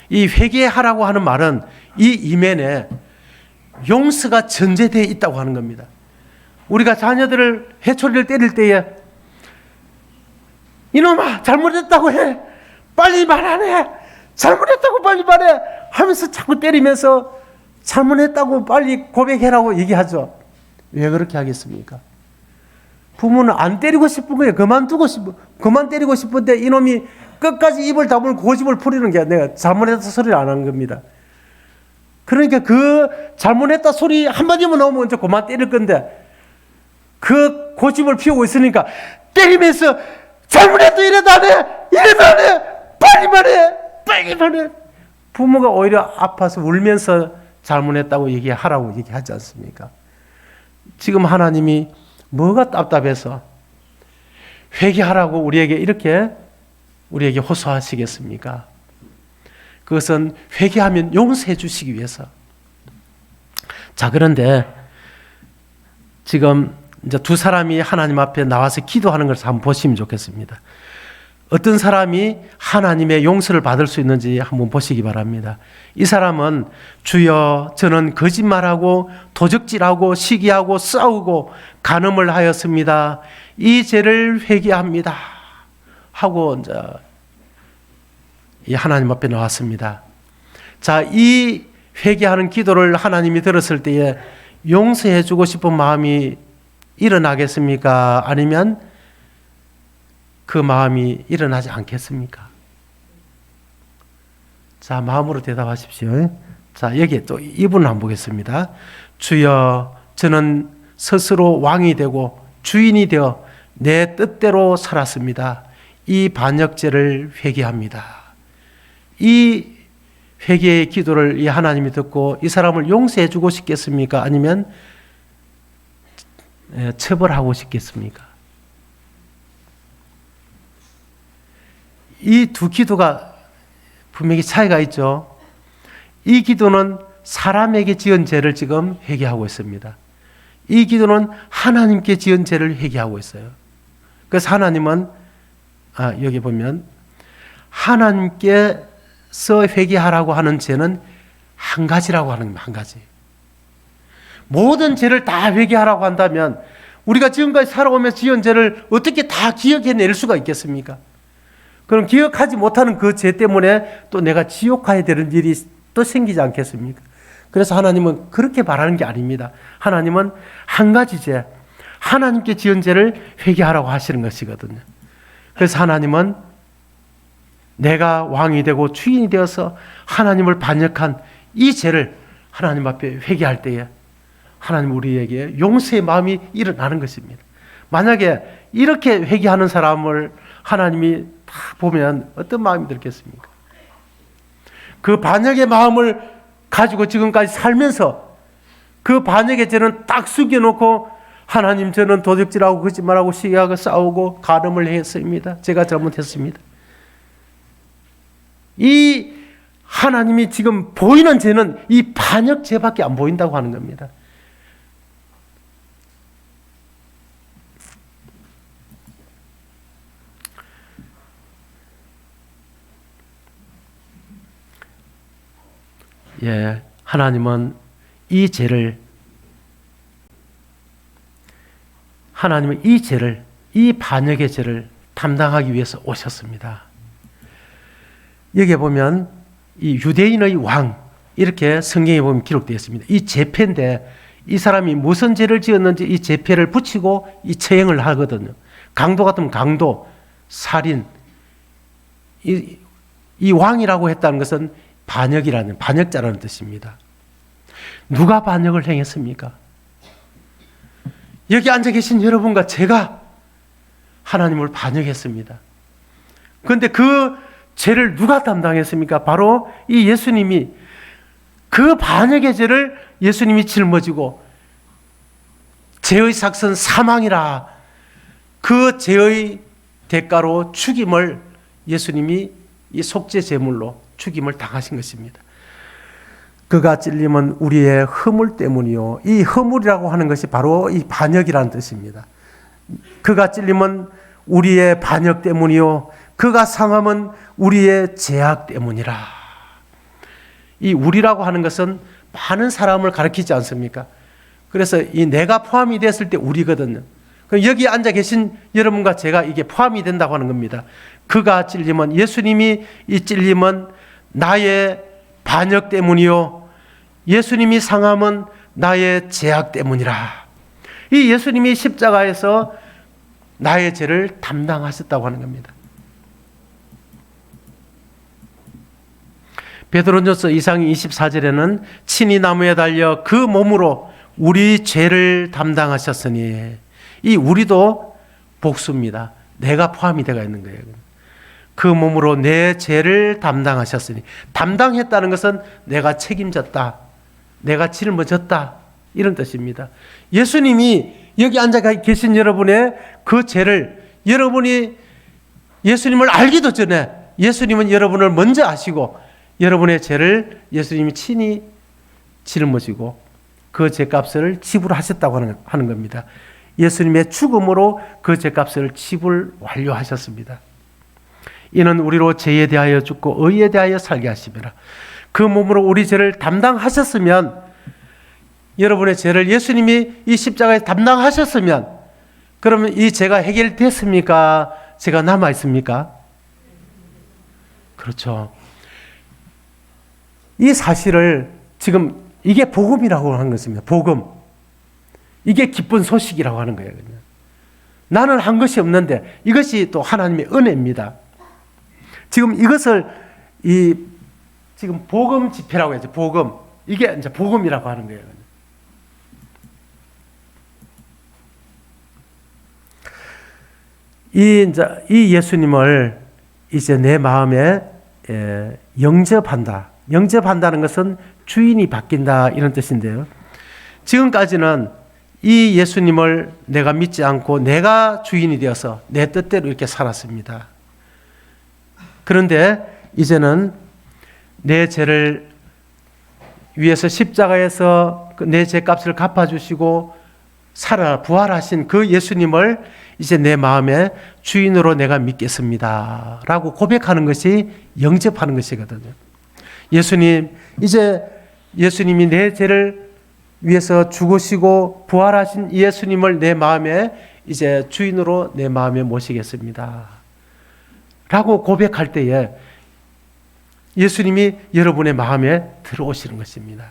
이 회개하라고 하는 말은 이 이면에 용서가 전제되어 있다고 하는 겁니다. 우리가 자녀들을 회초리를 때릴 때에 이놈아 잘못했다고 해, 빨리 말 안 해, 잘못했다고 빨리 말해 하면서 자꾸 때리면서 잘못했다고 빨리 고백해라고 얘기하죠. 왜 그렇게 하겠습니까? 부모는 안 때리고 싶은 거예요. 그만 때리고 싶은데 이놈이 끝까지 입을 다물고 고집을 부리는 게 내가 잘못했다 소리를 안 하는 겁니다. 그러니까 그 잘못했다 소리 한마디만 나오면 이제 그만 때릴 건데 그 고집을 피우고 있으니까 때리면서 잘못했다 이래도 안 해, 이래도 안 해, 빨리만 해, 빨리만 해. 부모가 오히려 아파서 울면서 잘못했다고 얘기하라고 얘기하지 않습니까? 지금 하나님이 뭐가 답답해서 회개하라고 우리에게 호소하시겠습니까? 그것은 회개하면 용서해 주시기 위해서. 자, 그런데 지금 이제 두 사람이 하나님 앞에 나와서 기도하는 것을 한번 보시면 좋겠습니다. 어떤 사람이 하나님의 용서를 받을 수 있는지 한번 보시기 바랍니다. 이 사람은 주여 저는 거짓말하고 도적질하고 시기하고 싸우고 간음을 하였습니다. 이 죄를 회개합니다. 하고 이제 이 하나님 앞에 나왔습니다. 자, 이 회개하는 기도를 하나님이 들었을 때에 용서해 주고 싶은 마음이 일어나겠습니까? 아니면 그 마음이 일어나지 않겠습니까? 자, 마음으로 대답하십시오. 자, 여기에 또 이분을 한번 보겠습니다. 주여 저는 스스로 왕이 되고 주인이 되어 내 뜻대로 살았습니다. 이 반역죄를 회개합니다. 이 회개의 기도를 이 하나님이 듣고 이 사람을 용서해 주고 싶겠습니까? 아니면 처벌하고 싶겠습니까? 이 두 기도가 분명히 차이가 있죠. 이 기도는 사람에게 지은 죄를 지금 회개하고 있습니다. 이 기도는 하나님께 지은 죄를 회개하고 있어요. 그래서 하나님은 여기 보면 하나님께서 회개하라고 하는 죄는 한 가지라고 하는 겁니다. 한 가지. 모든 죄를 다 회개하라고 한다면 우리가 지금까지 살아오면서 지은 죄를 어떻게 다 기억해낼 수가 있겠습니까? 그럼 기억하지 못하는 그 죄 때문에 또 내가 지옥 가야 되는 일이 또 생기지 않겠습니까? 그래서 하나님은 그렇게 바라는 게 아닙니다. 하나님은 한 가지 죄, 하나님께 지은 죄를 회개하라고 하시는 것이거든요. 그래서 하나님은 내가 왕이 되고 주인이 되어서 하나님을 반역한 이 죄를 하나님 앞에 회개할 때에 하나님 우리에게 용서의 마음이 일어나는 것입니다. 만약에 이렇게 회개하는 사람을 하나님이 다 보면 어떤 마음이 들겠습니까? 그 반역의 마음을 가지고 지금까지 살면서 그 반역의 죄는 딱 숙여놓고 하나님 저는 도적질하고 거짓말하고 시기하고 싸우고 간음을 했습니다. 제가 잘못했습니다. 이 하나님이 지금 보이는 죄는 이 반역 죄밖에 안 보인다고 하는 겁니다. 예, 하나님은 이 죄를 이 반역의 죄를 담당하기 위해서 오셨습니다. 여기에 보면 이 유대인의 왕 이렇게 성경에 보면 기록되어 있습니다. 이 죄패인데 이 사람이 무슨 죄를 지었는지 이 죄패를 붙이고 이 처형을 하거든요. 강도 같으면 강도, 살인. 이 왕이라고 했다는 것은 반역자라는 뜻입니다. 누가 반역을 행했습니까? 여기 앉아 계신 여러분과 제가 하나님을 반역했습니다. 그런데 그 죄를 누가 담당했습니까? 바로 이 예수님이 그 반역의 죄를 예수님이 짊어지고 죄의 삭선 사망이라 그 죄의 대가로 죽임을 예수님이 이 속죄 제물로 죽임을 당하신 것입니다. 그가 찔림은 우리의 허물 때문이요. 이 허물이라고 하는 것이 바로 이 반역이라는 뜻입니다. 그가 찔림은 우리의 반역 때문이요. 그가 상함은 우리의 죄악 때문이라. 이 우리라고 하는 것은 많은 사람을 가리키지 않습니까? 그래서 이 내가 포함이 됐을 때 우리거든요. 여기 앉아 계신 여러분과 제가 이게 포함이 된다고 하는 겁니다. 그가 찔림은 예수님이 이 찔림은 나의 반역 때문이요. 예수님이 상함은 나의 죄악 때문이라. 이 예수님이 십자가에서 나의 죄를 담당하셨다고 하는 겁니다. 베드로전서 2장 24절에는 친히 나무에 달려 그 몸으로 우리 죄를 담당하셨으니 이 우리도 복수입니다. 내가 포함이 되어 있는 거예요. 그 몸으로 내 죄를 담당하셨으니 담당했다는 것은 내가 책임졌다. 내가 짊어졌다. 이런 뜻입니다. 예수님이 여기 앉아 계신 여러분의 그 죄를 여러분이 예수님을 알기도 전에 예수님은 여러분을 먼저 아시고 여러분의 죄를 예수님이 친히 짊어지고 그 죄값을 지불하셨다고 하는 겁니다. 예수님의 죽음으로 그 죄값을 지불 완료하셨습니다. 이는 우리로 죄에 대하여 죽고 의에 대하여 살게 하심이라. 그 몸으로 우리 죄를 담당하셨으면, 여러분의 죄를 예수님이 이 십자가에 담당하셨으면, 그러면 이 죄가 해결됐습니까? 죄가 남아있습니까? 그렇죠. 이 사실을 지금 이게 복음이라고 하는 것입니다. 복음. 이게 기쁜 소식이라고 하는 거예요. 그냥. 나는 한 것이 없는데 이것이 또 하나님의 은혜입니다. 지금 이것을 지금 복음 집회라고 해야죠. 복음. 이게 이제 복음이라고 하는 거예요. 이 예수님을 이제 내 마음에 영접한다. 영접한다는 것은 주인이 바뀐다, 이런 뜻인데요. 지금까지는 이 예수님을 내가 믿지 않고 내가 주인이 되어서 내 뜻대로 이렇게 살았습니다. 그런데 이제는 내 죄를 위해서 십자가에서 내 죄값을 갚아주시고 부활하신 그 예수님을 이제 내 마음의 주인으로 내가 믿겠습니다 라고 고백하는 것이 영접하는 것이거든요. 이제 예수님이 내 죄를 위해서 죽으시고 부활하신 예수님을 내 마음에 이제 주인으로 내 마음에 모시겠습니다 라고 고백할 때에 예수님이 여러분의 마음에 들어오시는 것입니다.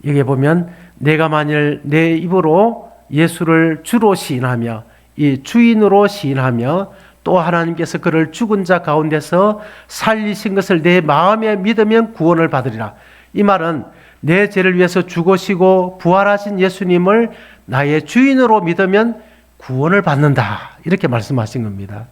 여기 보면 내가 만일 내 입으로 예수를 주로 시인하며 이 주인으로 시인하며 또 하나님께서 그를 죽은 자 가운데서 살리신 것을 내 마음에 믿으면 구원을 받으리라. 이 말은 내 죄를 위해서 죽으시고 부활하신 예수님을 나의 주인으로 믿으면 구원을 받는다, 이렇게 말씀하신 겁니다.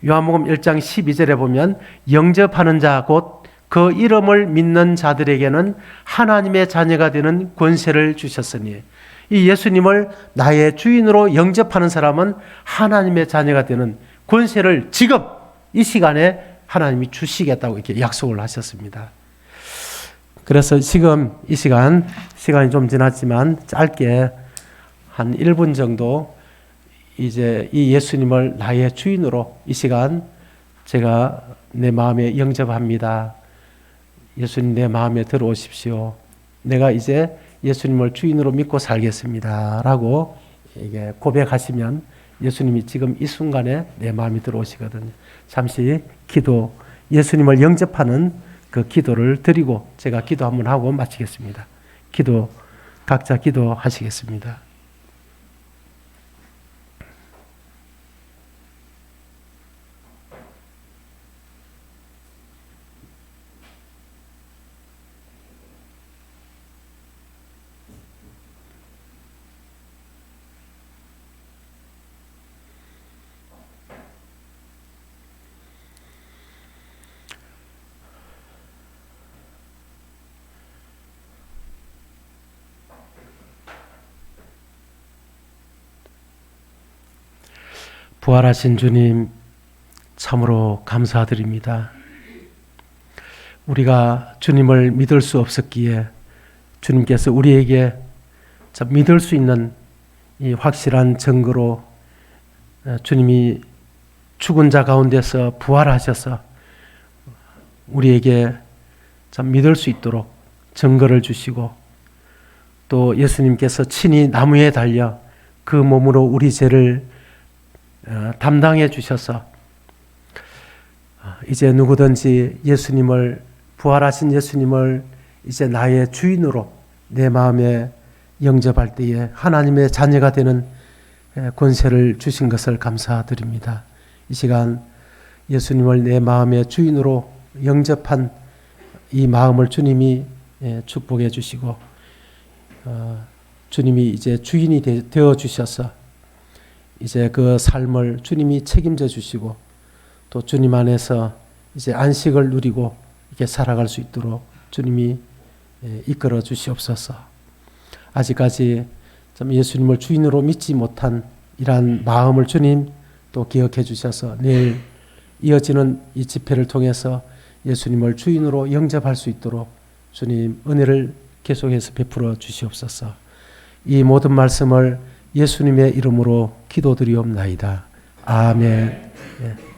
요한복음 1장 12절에 보면 영접하는 자 곧 그 이름을 믿는 자들에게는 하나님의 자녀가 되는 권세를 주셨으니, 이 예수님을 나의 주인으로 영접하는 사람은 하나님의 자녀가 되는 권세를 지금 이 시간에 하나님이 주시겠다고 이렇게 약속을 하셨습니다. 그래서 지금 이 시간이 좀 지났지만 짧게 한 1분 정도 이제 이 예수님을 나의 주인으로 이 시간 제가 내 마음에 영접합니다. 예수님 내 마음에 들어오십시오. 내가 이제 예수님을 주인으로 믿고 살겠습니다 라고 이게 고백하시면 예수님이 지금 이 순간에 내 마음에 들어오시거든요. 잠시 예수님을 영접하는 그 기도를 드리고 제가 기도 한번 하고 마치겠습니다. 각자 기도하시겠습니다. 부활하신 주님, 참으로 감사드립니다. 우리가 주님을 믿을 수 없었기에 주님께서 우리에게 믿을 수 있는 이 확실한 증거로 주님이 죽은 자 가운데서 부활하셔서 우리에게 믿을 수 있도록 증거를 주시고, 또 예수님께서 친히 나무에 달려 그 몸으로 우리 죄를 담당해 주셔서 이제 누구든지 부활하신 예수님을 이제 나의 주인으로 내 마음에 영접할 때에 하나님의 자녀가 되는 권세를 주신 것을 감사드립니다. 이 시간 예수님을 내 마음의 주인으로 영접한 이 마음을 주님이 축복해 주시고, 주님이 이제 주인이 되어 주셔서 이제 그 삶을 주님이 책임져 주시고, 또 주님 안에서 이제 안식을 누리고 이렇게 살아갈 수 있도록 주님이 이끌어 주시옵소서. 아직까지 좀 예수님을 주인으로 믿지 못한 이러한 마음을 주님 또 기억해 주셔서 내일 이어지는 이 집회를 통해서 예수님을 주인으로 영접할 수 있도록 주님 은혜를 계속해서 베풀어 주시옵소서. 이 모든 말씀을 예수님의 이름으로 기도드리옵나이다. 아멘. 예.